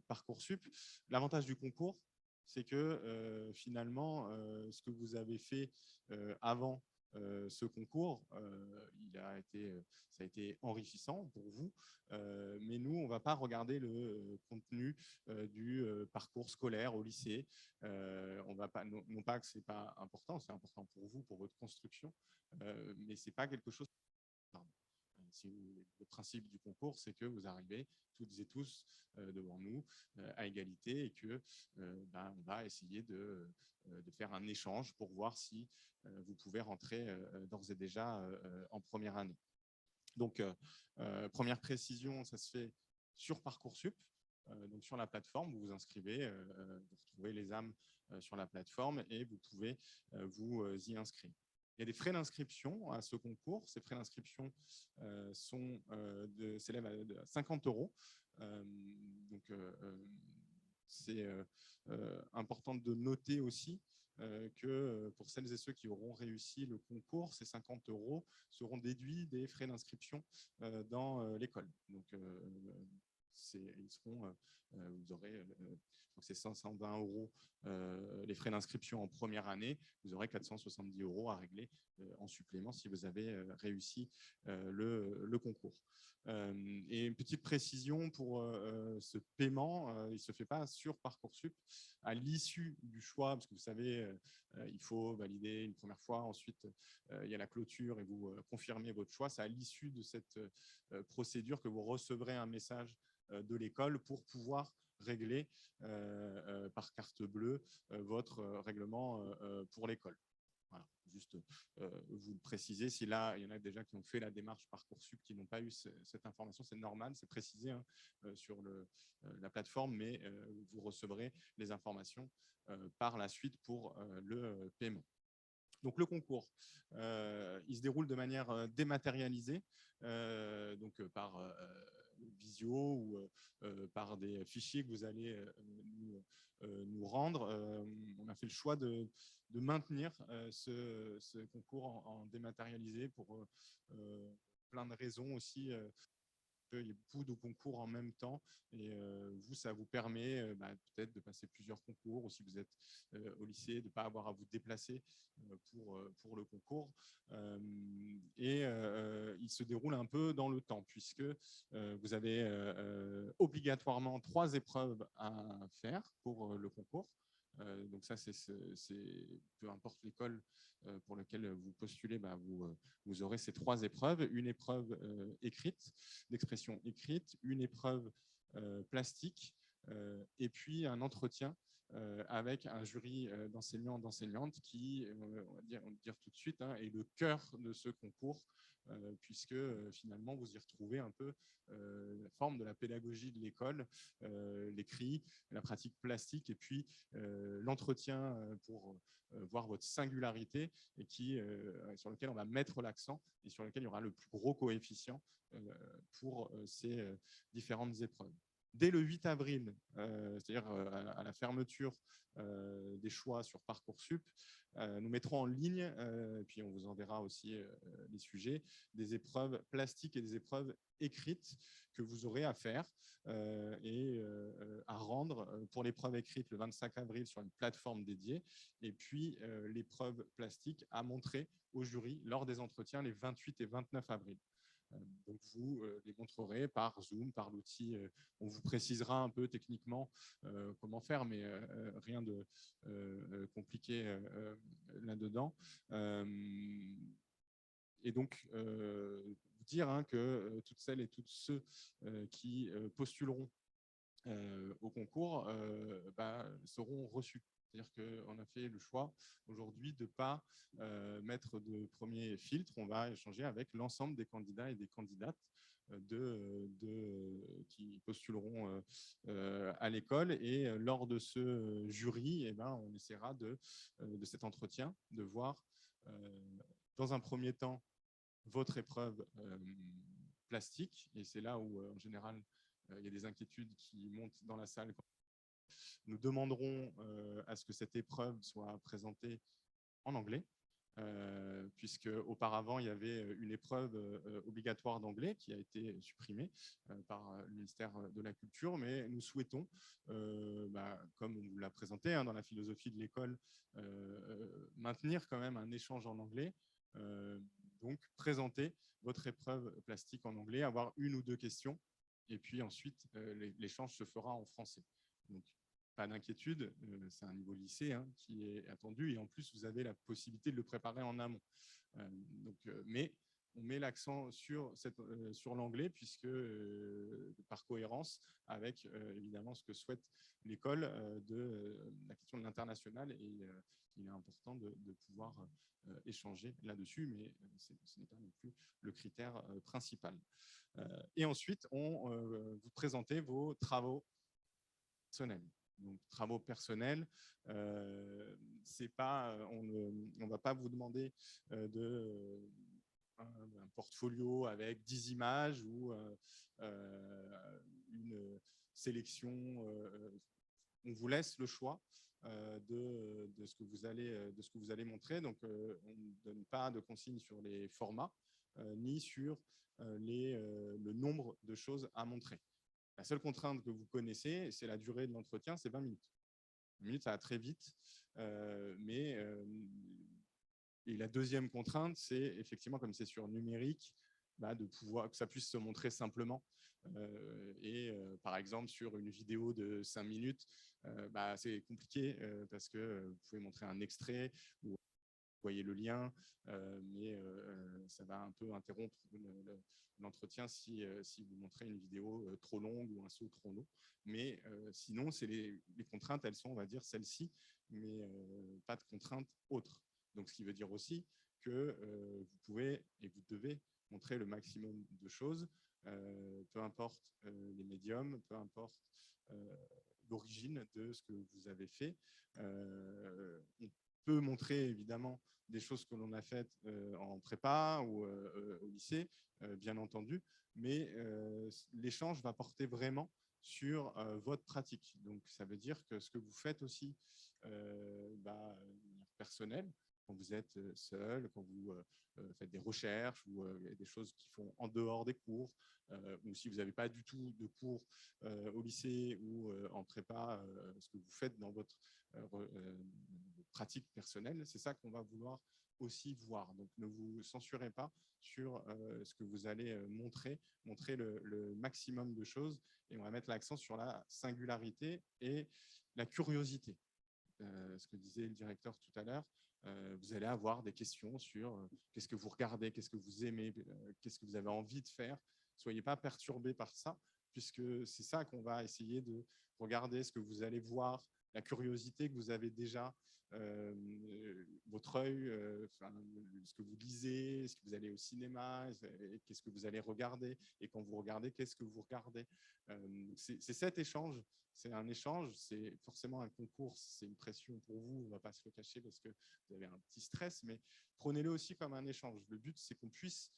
Parcoursup. L'avantage du concours, c'est que finalement, ce que vous avez fait avant ce concours, ça a été enrichissant pour vous, mais nous, on ne va pas regarder le contenu du parcours scolaire au lycée. On va pas, non pas que ce n'est pas important, c'est important pour vous, pour votre construction, mais ce n'est pas quelque chose... Le principe du concours, c'est que vous arrivez toutes et tous devant nous à égalité et que on va essayer de faire un échange pour voir si vous pouvez rentrer d'ores et déjà en première année. Donc, première précision, ça se fait sur Parcoursup. Donc sur la plateforme, vous vous inscrivez, vous retrouvez les âmes sur la plateforme et vous pouvez vous y inscrire. Il y a des frais d'inscription à ce concours. Ces frais d'inscription s'élèvent à 50 €. Donc, c'est important de noter aussi que pour celles et ceux qui auront réussi le concours, ces 50 € seront déduits des frais d'inscription dans l'école. Donc, ils seront, vous aurez, c'est 520 € les frais d'inscription en première année. Vous aurez 470 € à régler en supplément si vous avez réussi le concours. Et une petite précision pour ce paiement, il ne se fait pas sur Parcoursup. À l'issue du choix, parce que vous savez, il faut valider une première fois, ensuite il y a la clôture et vous confirmez votre choix. C'est à l'issue de cette procédure que vous recevrez un message de l'école pour pouvoir régler par carte bleue votre règlement pour l'école. Voilà, juste vous le précisez. Si là, il y en a déjà qui ont fait la démarche Parcoursup, qui n'ont pas eu cette information, c'est normal, c'est précisé sur la plateforme, mais vous recevrez les informations par la suite pour le paiement. Donc le concours, il se déroule de manière dématérialisée, donc par visio ou par des fichiers que vous allez nous rendre. On a fait le choix de maintenir ce concours en dématérialisé pour plein de raisons aussi. Il y a beaucoup de concours en même temps et vous, ça vous permet peut-être de passer plusieurs concours ou si vous êtes au lycée, de ne pas avoir à vous déplacer pour le concours. Et il se déroule un peu dans le temps puisque vous avez obligatoirement 3 épreuves à faire pour le concours. Donc ça, peu importe l'école pour laquelle vous postulez, vous aurez ces 3 épreuves. Une épreuve écrite, d'expression écrite, une épreuve plastique et puis un entretien avec un jury d'enseignants, d'enseignantes qui, on va dire tout de suite, est le cœur de ce concours puisque finalement vous y retrouvez un peu la forme de la pédagogie de l'école, l'écrit, la pratique plastique et puis l'entretien pour voir votre singularité et sur lequel on va mettre l'accent et sur lequel il y aura le plus gros coefficient pour ces différentes épreuves. Dès le 8 avril, c'est-à-dire à la fermeture des choix sur Parcoursup, nous mettrons en ligne, et puis on vous enverra aussi les sujets, des épreuves plastiques et des épreuves écrites que vous aurez à faire et à rendre pour l'épreuve écrite le 25 avril sur une plateforme dédiée, et puis l'épreuve plastique à montrer au jury lors des entretiens les 28 et 29 avril. Donc, vous les montrerez par Zoom, par l'outil. On vous précisera un peu techniquement comment faire, mais rien de compliqué là-dedans. Et donc, vous dire que toutes celles et tous ceux qui postuleront au concours seront reçus. C'est-à-dire qu'on a fait le choix aujourd'hui de ne pas mettre de premier filtre. On va échanger avec l'ensemble des candidats et des candidates qui postuleront à l'école. Et lors de ce jury, on essaiera de cet entretien de voir dans un premier temps votre épreuve plastique. Et c'est là où, en général, il y a des inquiétudes qui montent dans la salle. Nous demanderons à ce que cette épreuve soit présentée en anglais, puisque auparavant il y avait une épreuve obligatoire d'anglais qui a été supprimée par le ministère de la Culture, mais nous souhaitons, comme on vous l'a présenté dans la philosophie de l'école, maintenir quand même un échange en anglais. Donc présenter votre épreuve plastique en anglais, avoir 1 ou 2 questions, et puis ensuite l'échange se fera en français. Donc, pas d'inquiétude, c'est un niveau lycée qui est attendu et en plus vous avez la possibilité de le préparer en amont. Mais on met l'accent sur l'anglais puisque par cohérence avec évidemment ce que souhaite l'école de la question de l'international et il est important de pouvoir échanger là-dessus, mais ce n'est pas non plus le critère principal. Et ensuite, vous présentez vos travaux personnels. Donc, travaux personnels, c'est pas, on ne va pas vous demander un portfolio avec 10 images ou une sélection. On vous laisse le choix de ce que vous allez montrer. Donc, on ne donne pas de consignes sur les formats ni sur le nombre de choses à montrer. La seule contrainte que vous connaissez, c'est la durée de l'entretien, c'est 20 minutes. 20 minutes, ça va très vite. Et la deuxième contrainte, c'est effectivement, comme c'est sur numérique, de pouvoir que ça puisse se montrer simplement. Par exemple, sur une vidéo de 5 minutes, c'est compliqué parce que vous pouvez montrer un extrait ou vous voyez le lien, mais ça va un peu interrompre l'entretien si vous montrez une vidéo trop longue ou un saut trop long. Mais sinon, les contraintes, elles sont, on va dire, celles-ci, mais pas de contraintes autres. Donc, ce qui veut dire aussi que vous pouvez et vous devez montrer le maximum de choses, peu importe les médiums, peu importe l'origine de ce que vous avez fait. On peut montrer évidemment des choses que l'on a faites en prépa ou au lycée, bien entendu, mais l'échange va porter vraiment sur votre pratique. Donc, ça veut dire que ce que vous faites aussi personnel, quand vous êtes seul, quand vous faites des recherches ou des choses qui font en dehors des cours, ou si vous n'avez pas du tout de cours au lycée ou en prépa, ce que vous faites dans votre pratique personnelle, c'est ça qu'on va vouloir aussi voir. Donc, ne vous censurez pas sur ce que vous allez montrer le maximum de choses, et on va mettre l'accent sur la singularité et la curiosité. Ce que disait le directeur tout à l'heure, vous allez avoir des questions sur qu'est-ce que vous regardez, qu'est-ce que vous aimez, qu'est-ce que vous avez envie de faire. Soyez pas perturbés par ça, puisque c'est ça qu'on va essayer de regarder, ce que vous allez voir, la curiosité que vous avez déjà, votre œil, ce que vous lisez, est-ce que vous allez au cinéma, qu'est-ce que vous allez regarder, et quand vous regardez, qu'est-ce que vous regardez. C'est cet échange. C'est un échange, c'est forcément un concours, c'est une pression pour vous, on ne va pas se le cacher parce que vous avez un petit stress, mais prenez-le aussi comme un échange. Le but, c'est qu'on puisse,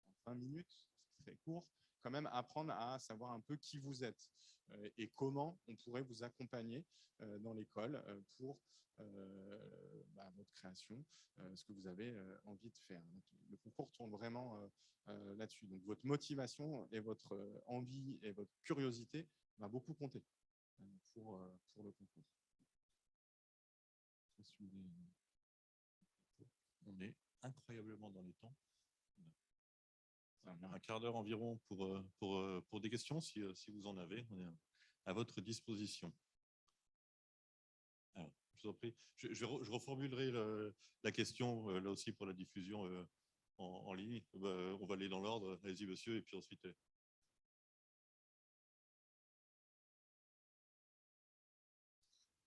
en 20 minutes, c'est très court, quand même apprendre à savoir un peu qui vous êtes et comment on pourrait vous accompagner dans l'école pour votre création, ce que vous avez envie de faire. Donc, le concours tourne vraiment là-dessus. Donc, votre motivation et votre envie et votre curiosité va beaucoup compter pour le concours. On est incroyablement dans les temps. Un quart d'heure environ pour des questions, si vous en avez. On est à votre disposition. Alors, je vous en prie. Je reformulerai la question, là aussi, pour la diffusion en ligne. On va aller dans l'ordre. Allez-y, monsieur, et puis ensuite...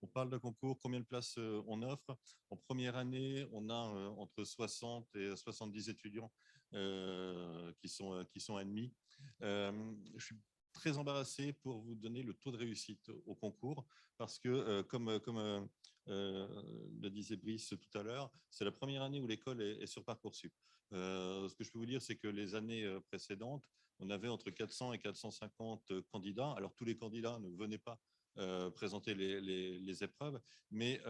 On parle de concours, combien de places on offre? En première année, on a entre 60 et 70 étudiants qui sont admis. Je suis très embarrassé pour vous donner le taux de réussite au concours parce que, comme le disait Brice tout à l'heure, c'est la première année où l'école est sur Parcoursup. Ce que je peux vous dire, c'est que les années précédentes, on avait entre 400 et 450 candidats. Alors, tous les candidats ne venaient pas présenter les épreuves. Mais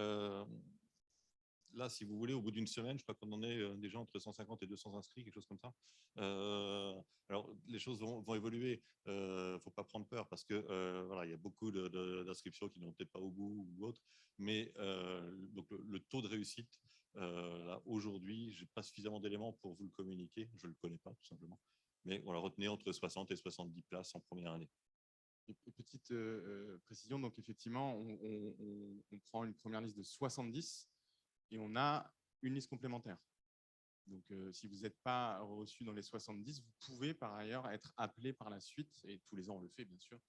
là, si vous voulez, au bout d'une semaine, je crois qu'on en est déjà entre 150 et 200 inscrits, quelque chose comme ça. Alors, les choses vont évoluer. Il ne faut pas prendre peur parce que voilà, il y a beaucoup d'inscriptions qui n'ont peut-être pas au bout ou autre. Mais donc le taux de réussite, là, aujourd'hui, je n'ai pas suffisamment d'éléments pour vous le communiquer. Je ne le connais pas, tout simplement. Mais voilà, retenez entre 60 et 70 places en première année. Petite précision, donc effectivement, on prend une première liste de 70 et on a une liste complémentaire. Donc, si vous n'êtes pas reçu dans les 70, vous pouvez par ailleurs être appelé par la suite, et tous les ans on le fait bien sûr,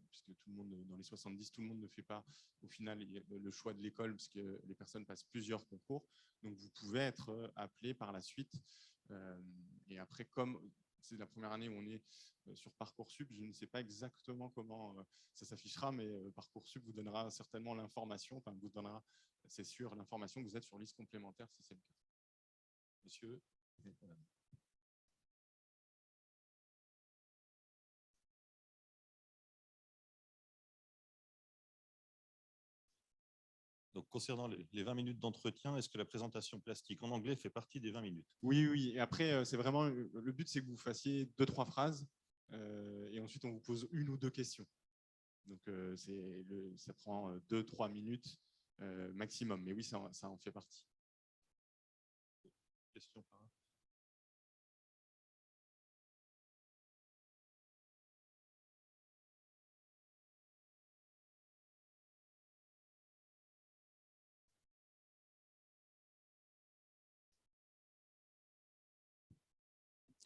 puisque tout le monde, dans les 70, tout le monde ne fait pas au final le choix de l'école, puisque les personnes passent plusieurs concours. Donc, vous pouvez être appelé par la suite. Et après, comme c'est la première année où on est sur Parcoursup. Je ne sais pas exactement comment ça s'affichera, mais Parcoursup vous donnera certainement l'information, enfin vous donnera, c'est sûr, l'information que vous êtes sur liste complémentaire si c'est le cas. Monsieur et madame. Donc, concernant les 20 minutes d'entretien, est-ce que la présentation plastique en anglais fait partie des 20 minutes? Oui, oui. Et après, c'est vraiment le but, c'est que vous fassiez 2-3 phrases et ensuite on vous pose 1 ou 2 questions. Donc, ça prend 2-3 minutes maximum. Mais oui, ça en fait partie. Question par là.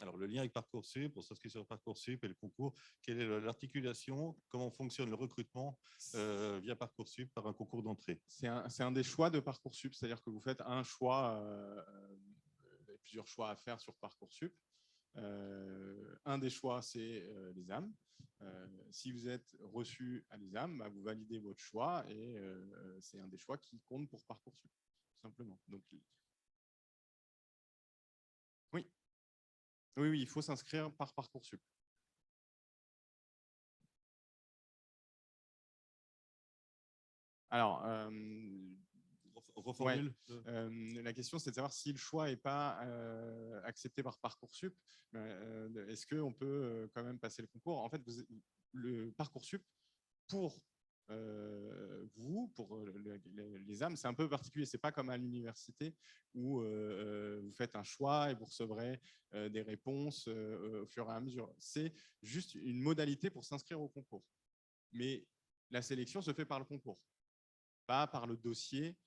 Alors, le lien avec Parcoursup, pour s'inscrire sur Parcoursup et le concours, quelle est l'articulation? Comment fonctionne le recrutement via Parcoursup par un concours d'entrée? C'est un des choix de Parcoursup, c'est-à-dire que vous faites un choix, vous avez plusieurs choix à faire sur Parcoursup. Un des choix, c'est l'ESAM. Si vous êtes reçu à l'ESAM, bah, vous validez votre choix et c'est un des choix qui compte pour Parcoursup, tout simplement. Donc, oui. Oui, oui, il faut s'inscrire par Parcoursup. Alors, reformule. Ouais. La question, c'est de savoir si le choix n'est pas accepté par Parcoursup. Est-ce qu'on peut quand même passer le concours? En fait, le Parcoursup, pour vous, pour les âmes, c'est un peu particulier. Ce n'est pas comme à l'université où vous faites un choix et vous recevrez des réponses au fur et à mesure. C'est juste une modalité pour s'inscrire au concours. Mais la sélection se fait par le concours, pas par le dossier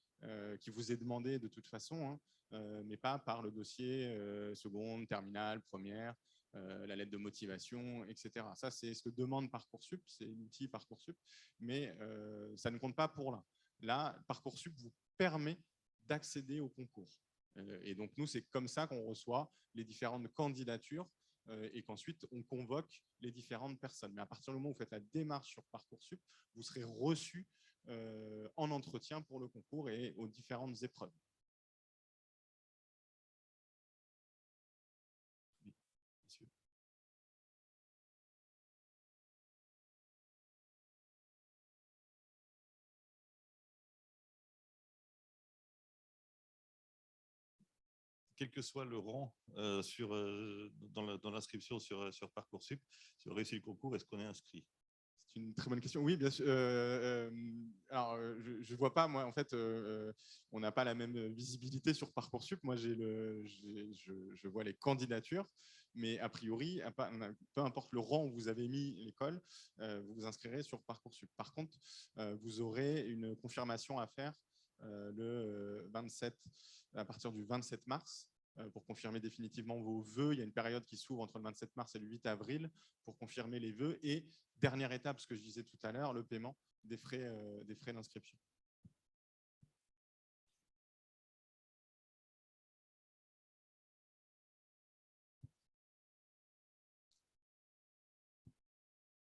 qui vous est demandé de toute façon, hein, mais pas par le dossier seconde, terminale, première, la lettre de motivation, etc. Ça, c'est ce que demande Parcoursup, c'est l'outil Parcoursup, mais ça ne compte pas pour là. Là, Parcoursup vous permet d'accéder au concours. Et donc, nous, c'est comme ça qu'on reçoit les différentes candidatures et qu'ensuite, on convoque les différentes personnes. Mais à partir du moment où vous faites la démarche sur Parcoursup, vous serez reçu en entretien pour le concours et aux différentes épreuves. Oui, monsieur. Quel que soit le rang dans l'inscription sur Parcoursup, si on réussit le concours, est-ce qu'on est inscrit? C'est une très bonne question. Oui, bien sûr. Alors, je ne vois pas, moi, en fait, on n'a pas la même visibilité sur Parcoursup. Moi, je vois les candidatures, mais a priori, peu importe le rang où vous avez mis l'école, vous vous inscrirez sur Parcoursup. Par contre, vous aurez une confirmation à faire le 27, à partir du 27 mars, pour confirmer définitivement vos vœux. Il y a une période qui s'ouvre entre le 27 mars et le 8 avril pour confirmer les vœux. Et dernière étape, ce que je disais tout à l'heure, le paiement des frais d'inscription.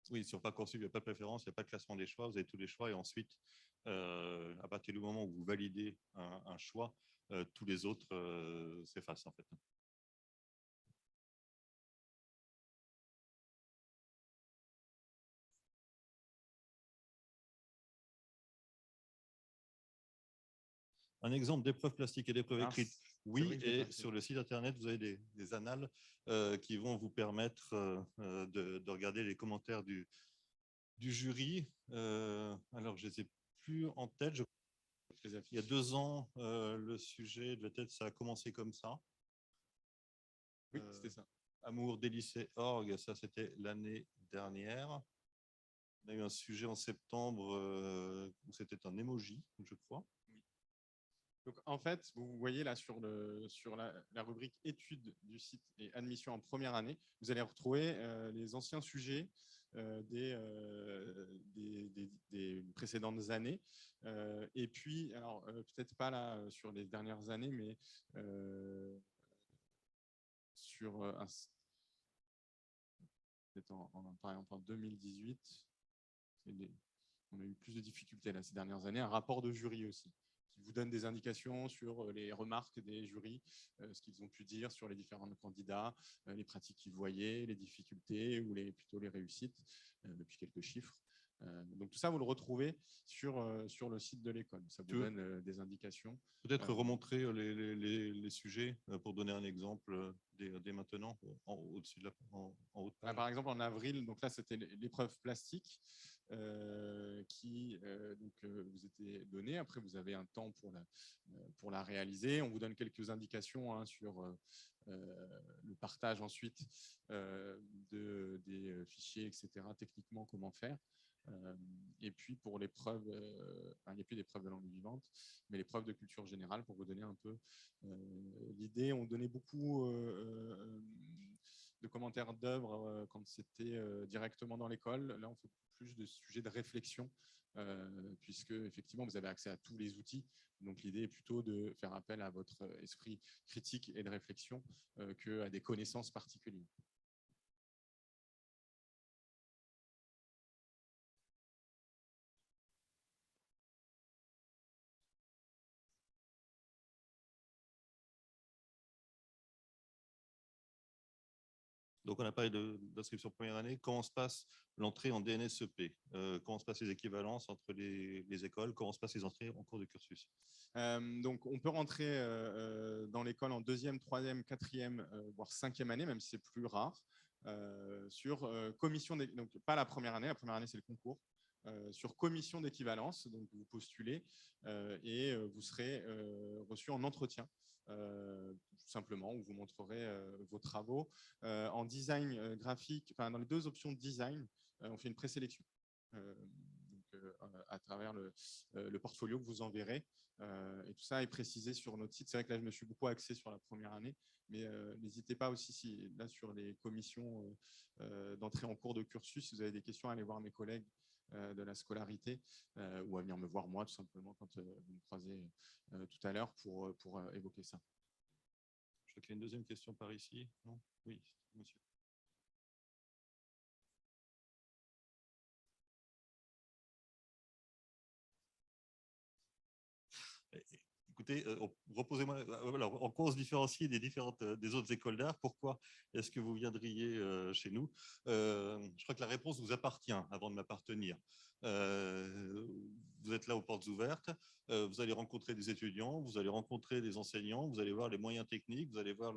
Oui, sur Parcoursup, il n'y a pas de préférence, il n'y a pas de classement des choix, vous avez tous les choix et ensuite, à partir du moment où vous validez un choix, tous les autres s'effacent en fait. Un exemple d'épreuve plastique et d'épreuve écrite, oui, et sur le site internet, vous avez des annales qui vont vous permettre de regarder les commentaires du jury. Alors, je ne les ai plus en tête. Il y a 2 ans, le sujet de la tête, ça a commencé comme ça. Oui, c'était ça. Amour des lycées org, ça c'était l'année dernière. On a eu un sujet en septembre où c'était un emoji, je crois. Oui. Donc, en fait, vous voyez là sur la rubrique études du site et admission en première année, vous allez retrouver les anciens sujets des précédentes années. Et puis, alors peut-être pas là sur les dernières années, mais sur par exemple en 2018, on a eu plus de difficultés là, ces dernières années. Un rapport de jury aussi, qui vous donne des indications sur les remarques des jurys, ce qu'ils ont pu dire sur les différents candidats, les pratiques qu'ils voyaient, les difficultés ou plutôt les réussites, depuis quelques chiffres. Donc tout ça, vous le retrouvez sur le site de l'école. Ça vous donne des indications. Peut-être remontrer les sujets pour donner un exemple dès maintenant, au-dessus en haut de page. Par exemple, en avril, donc là, c'était l'épreuve plastique qui vous était donnée. Après, vous avez un temps pour la réaliser. On vous donne quelques indications sur le partage ensuite des fichiers, etc., techniquement, comment faire. Et puis pour l'épreuve, il n'y a plus d'épreuve de langue vivante, mais l'épreuve de culture générale, pour vous donner un peu l'idée. On donnait beaucoup de commentaires d'œuvres quand c'était directement dans l'école. Là, on fait plus de sujets de réflexion, puisque effectivement, vous avez accès à tous les outils. Donc l'idée est plutôt de faire appel à votre esprit critique et de réflexion qu'à des connaissances particulières. Donc, on a parlé d'inscription première année. Comment se passe l'entrée en DNSEP? Comment se passent les équivalences entre les écoles? Comment se passent les entrées en cours de cursus? Donc, on peut rentrer dans l'école en deuxième, troisième, quatrième, voire cinquième année, même si c'est plus rare, sur commission, donc pas la première année c'est le concours, sur commission d'équivalence, donc vous postulez et vous serez reçu en entretien, tout simplement, où vous montrerez vos travaux. En design graphique, dans les deux options de design, on fait une présélection. À travers le portfolio que vous enverrez. Et tout ça est précisé sur notre site. C'est vrai que là, je me suis beaucoup axé sur la première année, mais n'hésitez pas aussi, là, sur les commissions d'entrée en cours de cursus, si vous avez des questions, allez voir mes collègues de la scolarité ou à venir me voir moi, tout simplement, quand vous me croisez tout à l'heure pour évoquer ça. Je crois qu'il y a une deuxième question par ici. Non? Oui, monsieur. Écoutez, reposez-moi. Alors, en quoi on se différencie des autres écoles d'art? Pourquoi est-ce que vous viendriez chez nous? Je crois que la réponse vous appartient avant de m'appartenir. Vous êtes là aux portes ouvertes, vous allez rencontrer des étudiants, vous allez rencontrer des enseignants, vous allez voir les moyens techniques, vous allez voir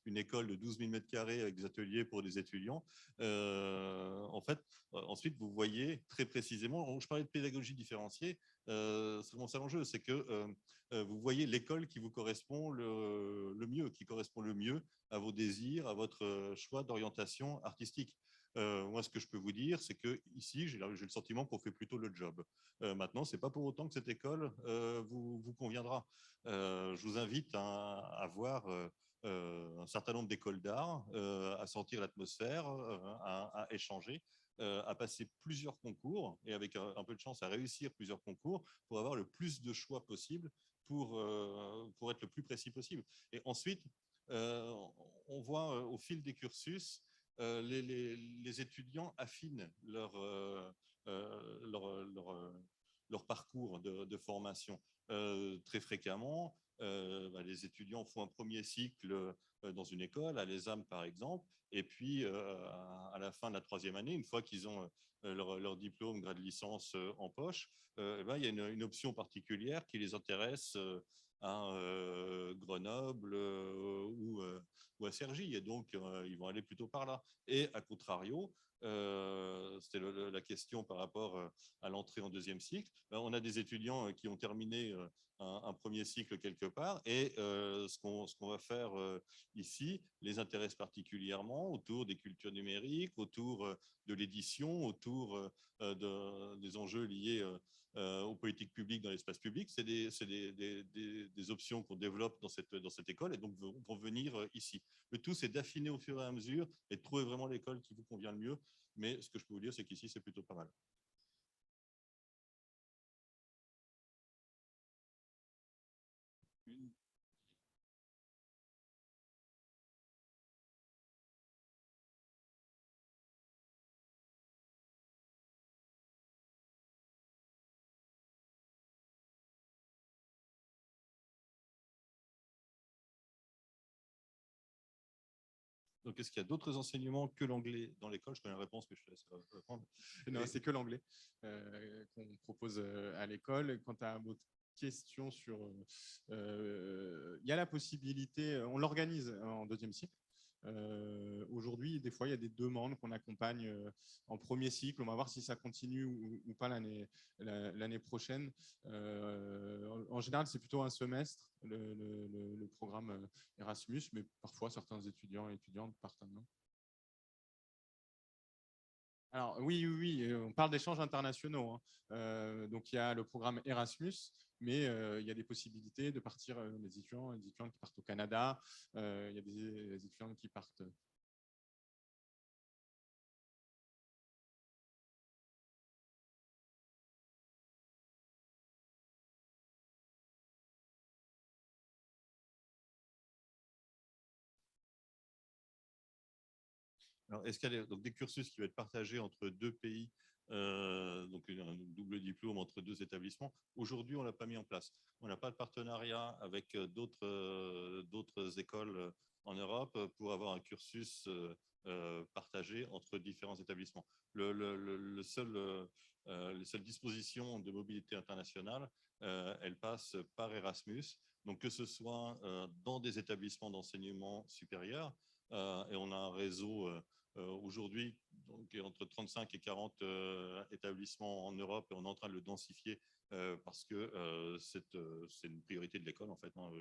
une école de 12 000 m² avec des ateliers pour des étudiants. En fait, ensuite, vous voyez très précisément, je parlais de pédagogie différenciée, c'est vraiment ça l'enjeu, c'est que vous voyez l'école qui vous correspond le mieux, qui correspond le mieux à vos désirs, à votre choix d'orientation artistique. Moi, ce que je peux vous dire, c'est qu'ici, j'ai le sentiment qu'on fait plutôt le job. Maintenant, ce n'est pas pour autant que cette école vous conviendra. Je vous invite à voir un certain nombre d'écoles d'art, à sentir l'atmosphère, à échanger, à passer plusieurs concours et avec un peu de chance à réussir plusieurs concours pour avoir le plus de choix possible pour être le plus précis possible. Et ensuite, on voit au fil des cursus, les étudiants affinent leur parcours de formation. Très fréquemment, les étudiants font un premier cycle dans une école, à l'ESAM par exemple, et puis à la fin de la troisième année, une fois qu'ils ont leur diplôme, grade licence en poche, il y a une option particulière qui les intéresse à Grenoble ou à Cergy, et donc ils vont aller plutôt par là. Et à contrario, c'était la question par rapport à l'entrée en deuxième cycle, on a des étudiants qui ont terminé un premier cycle quelque part, et ce qu'on va faire ici les intéresse particulièrement autour des cultures numériques, autour de l'édition, autour des enjeux liés aux politiques publiques dans l'espace public. C'est des options qu'on développe dans cette école et donc vont venir ici. Le tout, c'est d'affiner au fur et à mesure et de trouver vraiment l'école qui vous convient le mieux. Mais ce que je peux vous dire, c'est qu'ici, c'est plutôt pas mal. Donc, est-ce qu'il y a d'autres enseignements que l'anglais dans l'école? Je connais la réponse, mais je te laisse répondre. Non, c'est que l'anglais qu'on propose à l'école. Quant à votre question sur... il y a la possibilité, on l'organise en deuxième cycle. Aujourd'hui, des fois, il y a des demandes qu'on accompagne en premier cycle. On va voir si ça continue ou pas l'année prochaine. En général, c'est plutôt un semestre, le programme Erasmus, mais parfois, certains étudiants et étudiantes partent un an. Alors, oui, on parle d'échanges internationaux, hein. Donc, il y a le programme Erasmus, mais il y a des possibilités de partir, des étudiants et des étudiantes qui partent au Canada, il y a des étudiants qui partent. Alors, est-ce qu'il y a donc des cursus qui vont être partagés entre deux pays, donc un double diplôme entre deux établissements? Aujourd'hui, on ne l'a pas mis en place. On n'a pas de partenariat avec d'autres écoles en Europe pour avoir un cursus partagé entre différents établissements. Les seules dispositions de mobilité internationale, elles passent par Erasmus. Donc, que ce soit dans des établissements d'enseignement supérieur, et on a un réseau aujourd'hui entre 35 et 40 établissements en Europe, et on est en train de le densifier parce que c'est une priorité de l'école, en fait, hein,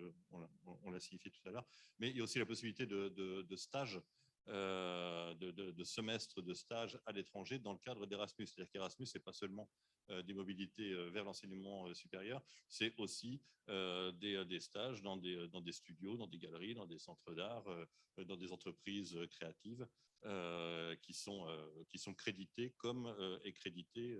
on l'a signifié tout à l'heure. Mais il y a aussi la possibilité de stage, de semestre de stage à l'étranger dans le cadre d'Erasmus. C'est-à-dire qu'Erasmus, ce n'est pas seulement des mobilités vers l'enseignement supérieur, c'est aussi des stages dans des studios, dans des galeries, dans des centres d'art, dans des entreprises créatives qui sont crédités comme est crédité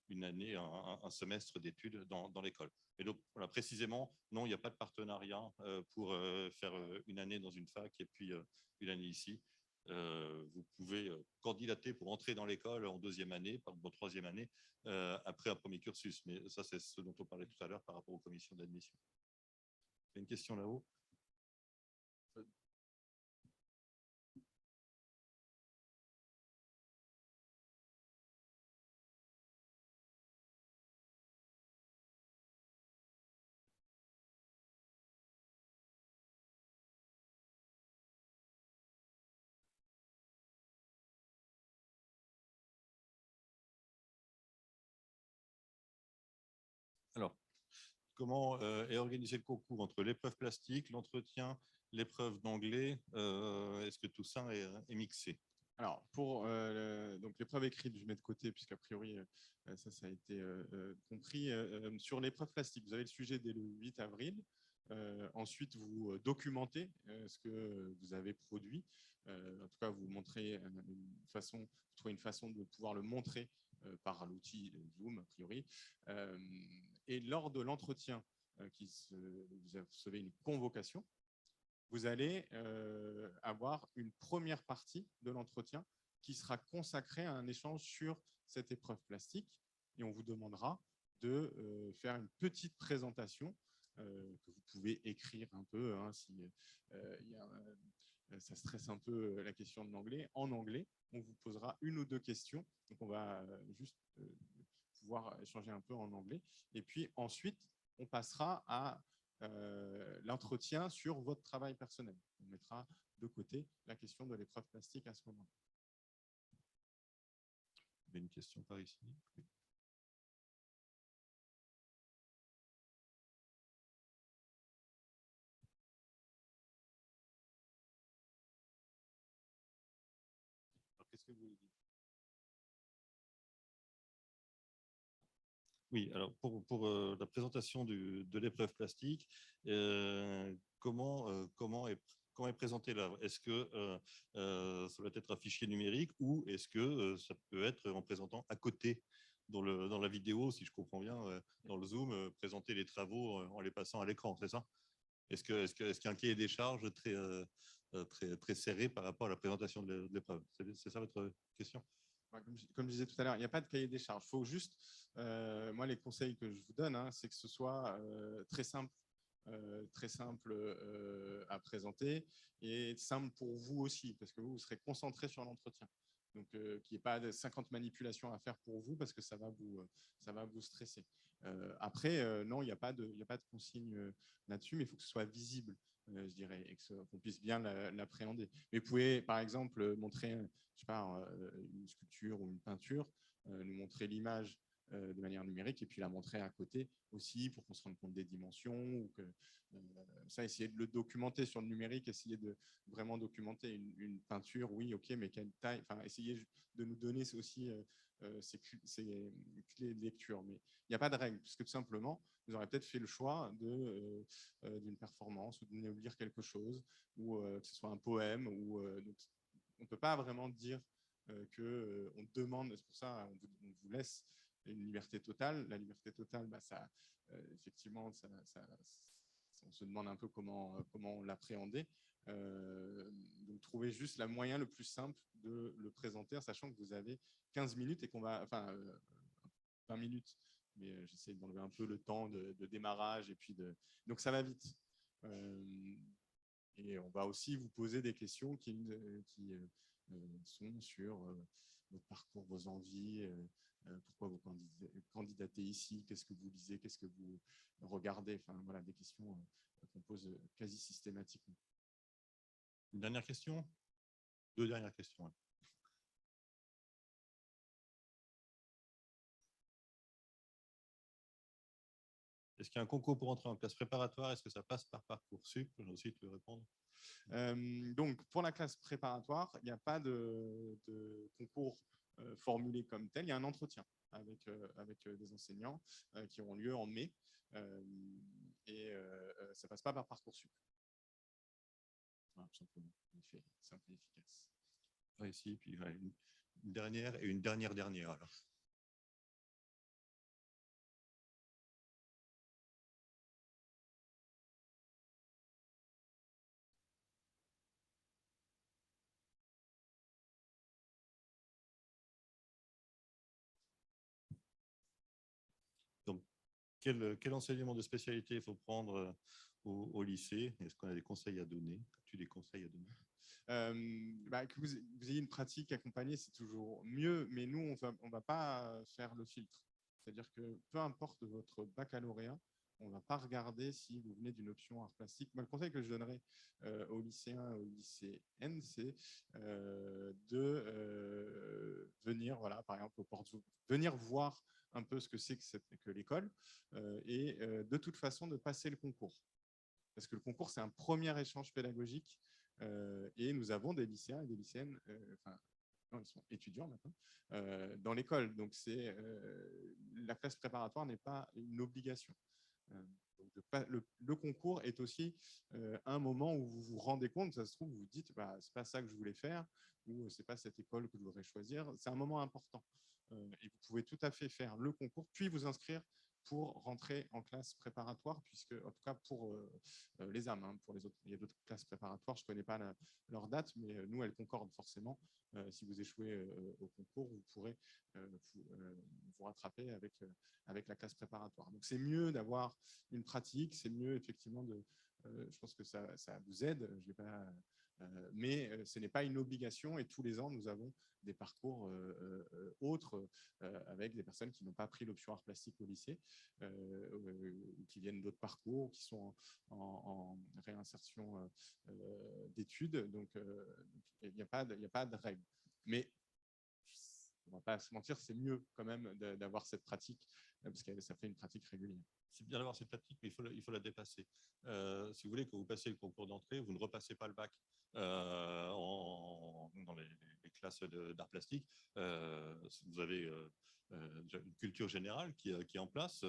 une année, un semestre d'études dans l'école. Et donc, voilà, précisément, non, il n'y a pas de partenariat pour faire une année dans une fac et puis une année ici. Vous pouvez candidater pour entrer dans l'école en deuxième année, en troisième année, après un premier cursus. Mais ça, c'est ce dont on parlait tout à l'heure par rapport aux commissions d'admission. Il y a une question là-haut. Alors, comment est organisé le concours entre l'épreuve plastique, l'entretien, l'épreuve d'anglais? Est-ce que tout ça est mixé? Alors, pour donc l'épreuve écrite, je mets de côté, puisqu'a priori, ça a été compris. Sur l'épreuve plastique, vous avez le sujet dès le 8 avril. Ensuite, vous documentez ce que vous avez produit. En tout cas, vous montrez vous trouvez une façon de pouvoir le montrer par l'outil Zoom, a priori. Et lors de l'entretien, vous recevez une convocation. Vous allez avoir une première partie de l'entretien qui sera consacrée à un échange sur cette épreuve plastique. Et on vous demandera de faire une petite présentation que vous pouvez écrire un peu, hein, si ça stresse un peu la question de l'anglais. En anglais, on vous posera une ou deux questions. Donc, on va juste pouvoir échanger un peu en anglais. Et puis ensuite, on passera à l'entretien sur votre travail personnel. On mettra de côté la question de l'épreuve plastique à ce moment-là. Il y a une question par ici. Oui. Alors, qu'est-ce que vous voulez dire? Oui, alors pour la présentation de l'épreuve plastique, comment est présentée l'œuvre? Est-ce que ça doit être un fichier numérique ou est-ce que ça peut être en présentant à côté dans la vidéo, si je comprends bien, dans le Zoom, présenter les travaux en les passant à l'écran, c'est ça? Est-ce qu'il y a un cahier des charges très serré par rapport à la présentation de l'épreuve? C'est ça votre question? Comme je disais tout à l'heure, il n'y a pas de cahier des charges. Il faut juste, moi, les conseils que je vous donne, hein, c'est que ce soit très simple très simple à présenter et simple pour vous aussi, parce que vous serez concentré sur l'entretien. Donc, qu'il n'y ait pas de 50 manipulations à faire pour vous, parce que ça va vous stresser. Après, non, il n'y a pas de consigne là-dessus, mais il faut que ce soit visible, je dirais, et qu'on puisse bien l'appréhender. Mais vous pouvez, par exemple, montrer, je sais pas, une sculpture ou une peinture, nous montrer l'image de manière numérique et puis la montrer à côté aussi pour qu'on se rende compte des dimensions ou que ça, essayer de le documenter sur le numérique, essayer de vraiment documenter une peinture, oui, ok, mais quelle taille, enfin, essayer de nous donner aussi ces clés de lecture. Mais il n'y a pas de règle, puisque tout simplement, vous aurez peut-être fait le choix d'une performance ou de lire quelque chose, ou que ce soit un poème, ou donc, on ne peut pas vraiment dire qu'on demande, c'est pour ça on vous laisse une liberté totale. La liberté totale, bah, ça, effectivement, on se demande un peu comment l'appréhender. Donc, trouver juste le moyen le plus simple de le présenter, en sachant que vous avez 15 minutes et qu'on va, enfin, 20 minutes, mais j'essaie d'enlever un peu le temps de démarrage et puis donc ça va vite. Et on va aussi vous poser des questions qui sont sur votre parcours, vos envies, pourquoi vous candidatez ici, qu'est-ce que vous lisez, qu'est-ce que vous regardez, enfin voilà, des questions qu'on pose quasi systématiquement. Une dernière question? Deux dernières questions. Est-ce qu'il y a un concours pour entrer en classe préparatoire? Est-ce que ça passe par Parcoursup? Je vais aussi te répondre. Donc, pour la classe préparatoire, il n'y a pas de concours formulé comme tel. Il y a un entretien avec des enseignants qui auront lieu en mai. Et ça ne passe pas par Parcoursup. Voilà, tout simplement. C'est simple et efficace. Ici, puis une dernière et une dernière alors. Donc, quel enseignement de spécialité il faut prendre au lycée? Est-ce qu'on a des conseils à donner? As-tu des conseils à donner? Que vous ayez une pratique accompagnée, c'est toujours mieux, mais nous, on va pas faire le filtre. C'est-à-dire que peu importe votre baccalauréat, on ne va pas regarder si vous venez d'une option art plastique. Moi, le conseil que je donnerais aux lycéens et aux lycéennes, c'est de venir, voilà, par exemple, venir voir un peu ce que c'est que l'école et de toute façon de passer le concours. Parce que le concours, c'est un premier échange pédagogique et nous avons des lycéens et des lycéennes, non, ils sont étudiants maintenant, dans l'école. Donc, la classe préparatoire n'est pas une obligation. Donc, le concours est aussi un moment où vous vous rendez compte, ça se trouve, vous vous dites, bah, c'est pas ça que je voulais faire, ou c'est pas cette école que je voudrais choisir. C'est un moment important. Et vous pouvez tout à fait faire le concours, puis vous inscrire pour rentrer en classe préparatoire, puisque, en tout cas pour les âmes, hein, pour les autres, il y a d'autres classes préparatoires, je ne connais pas leur date, mais nous, elles concordent forcément. Si vous échouez au concours, vous pourrez vous rattraper avec la classe préparatoire. Donc, c'est mieux d'avoir une pratique, c'est mieux effectivement je pense que ça vous aide, je vais pas, mais ce n'est pas une obligation et tous les ans, nous avons des parcours autres avec des personnes qui n'ont pas pris l'option art plastique au lycée, qui viennent d'autres parcours, qui sont en réinsertion d'études. Donc, il n'y a pas de règle. Mais on ne va pas se mentir, c'est mieux quand même d'avoir cette pratique, parce que ça fait une pratique régulière. C'est bien d'avoir cette pratique, mais il faut la dépasser. Si vous voulez que vous passiez le concours d'entrée, vous ne repassez pas le bac dans les classes d'art plastique. Vous avez une culture générale qui est en place,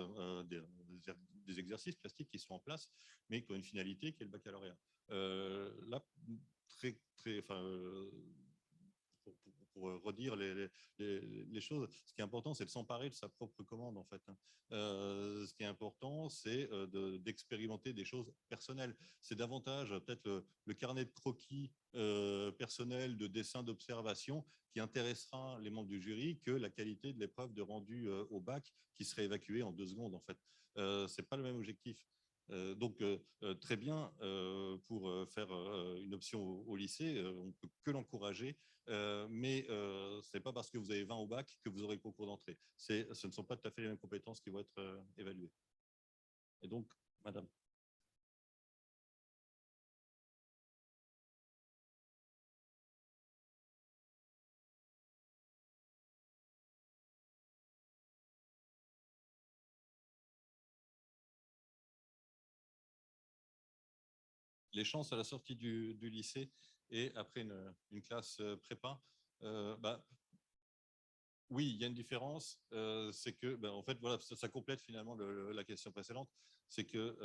des exercices plastiques qui sont en place, mais qui ont une finalité qui est le baccalauréat. Là, pour redire les choses, ce qui est important, c'est de s'emparer de sa propre commande, en fait. Ce qui est important, c'est d'expérimenter des choses personnelles. C'est davantage peut-être le carnet de croquis personnel, de dessin, d'observation qui intéressera les membres du jury que la qualité de l'épreuve de rendu au bac qui serait évacuée en 2 secondes, en fait. C'est pas le même objectif. Donc, très bien pour faire une option au lycée, on ne peut que l'encourager, mais ce n'est pas parce que vous avez 20 au bac que vous aurez le concours d'entrée. Ce ne sont pas tout à fait les mêmes compétences qui vont être évaluées. Et donc, madame. Les chances à la sortie du lycée et après une classe prépa, bah, oui, il y a une différence. C'est que, ben, en fait, voilà, ça complète finalement la question précédente. C'est que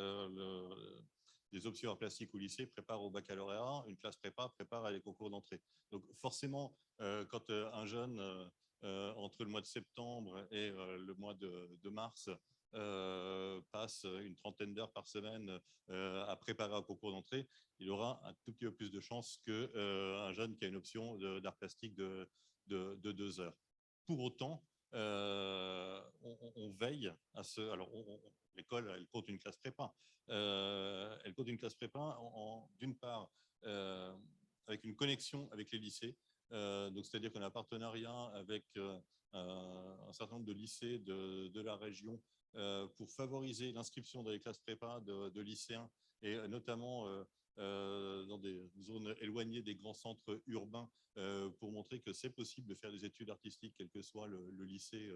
les options arts plastiques au lycée préparent au baccalauréat, une classe prépa prépare à les concours d'entrée. Donc, forcément, quand un jeune, entre le mois de septembre et le mois de mars, passe une trentaine d'heures par semaine à préparer un concours d'entrée, il aura un tout petit peu plus de chances qu'un jeune qui a une option d'art plastique de 2 heures. Pour autant, on veille à ce. Alors, l'école, elle compte une classe prépa. Elle compte une classe prépa, d'une part, avec une connexion avec les lycées. Donc, c'est-à-dire qu'on a un partenariat avec un certain nombre de lycées de la région pour favoriser l'inscription dans les classes prépa de lycéens et notamment dans des zones éloignées des grands centres urbains pour montrer que c'est possible de faire des études artistiques, quel que soit le lycée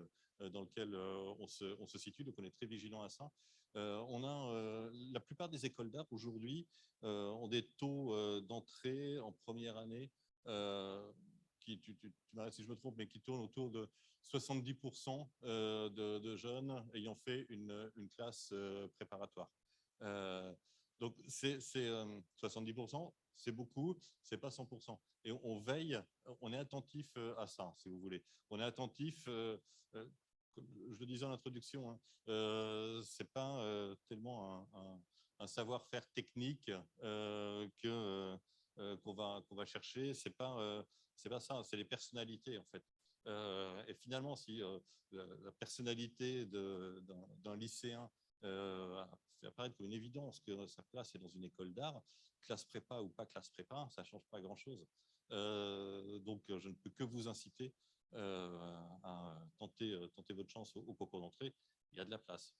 dans lequel on se situe. Donc, on est très vigilant à ça. La plupart des écoles d'art aujourd'hui ont des taux d'entrée en première année qui, tu m'arrêtes si je me trompe, mais qui tournent autour de 70% de jeunes ayant fait une classe préparatoire. Donc, c'est 70%, c'est beaucoup, c'est pas 100%. Et on veille, on est attentif à ça, si vous voulez. On est attentif, je le disais en introduction, hein, c'est pas tellement un savoir-faire technique qu'on va chercher, c'est pas ça, c'est les personnalités en fait. Et finalement, si la personnalité d'un lycéen fait apparaître comme une évidence que sa place est dans une école d'art, classe prépa ou pas classe prépa, ça ne change pas grand-chose. Donc, je ne peux que vous inciter à tenter votre chance au concours d'entrée. Il y a de la place.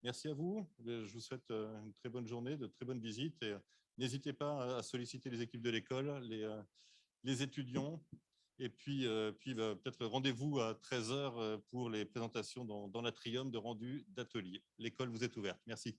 Merci à vous. Je vous souhaite une très bonne journée, de très bonnes visites. Et n'hésitez pas à solliciter les équipes de l'école, les étudiants. Et puis peut-être rendez-vous à 13h pour les présentations dans l'Atrium de rendu d'atelier. L'école vous est ouverte. Merci.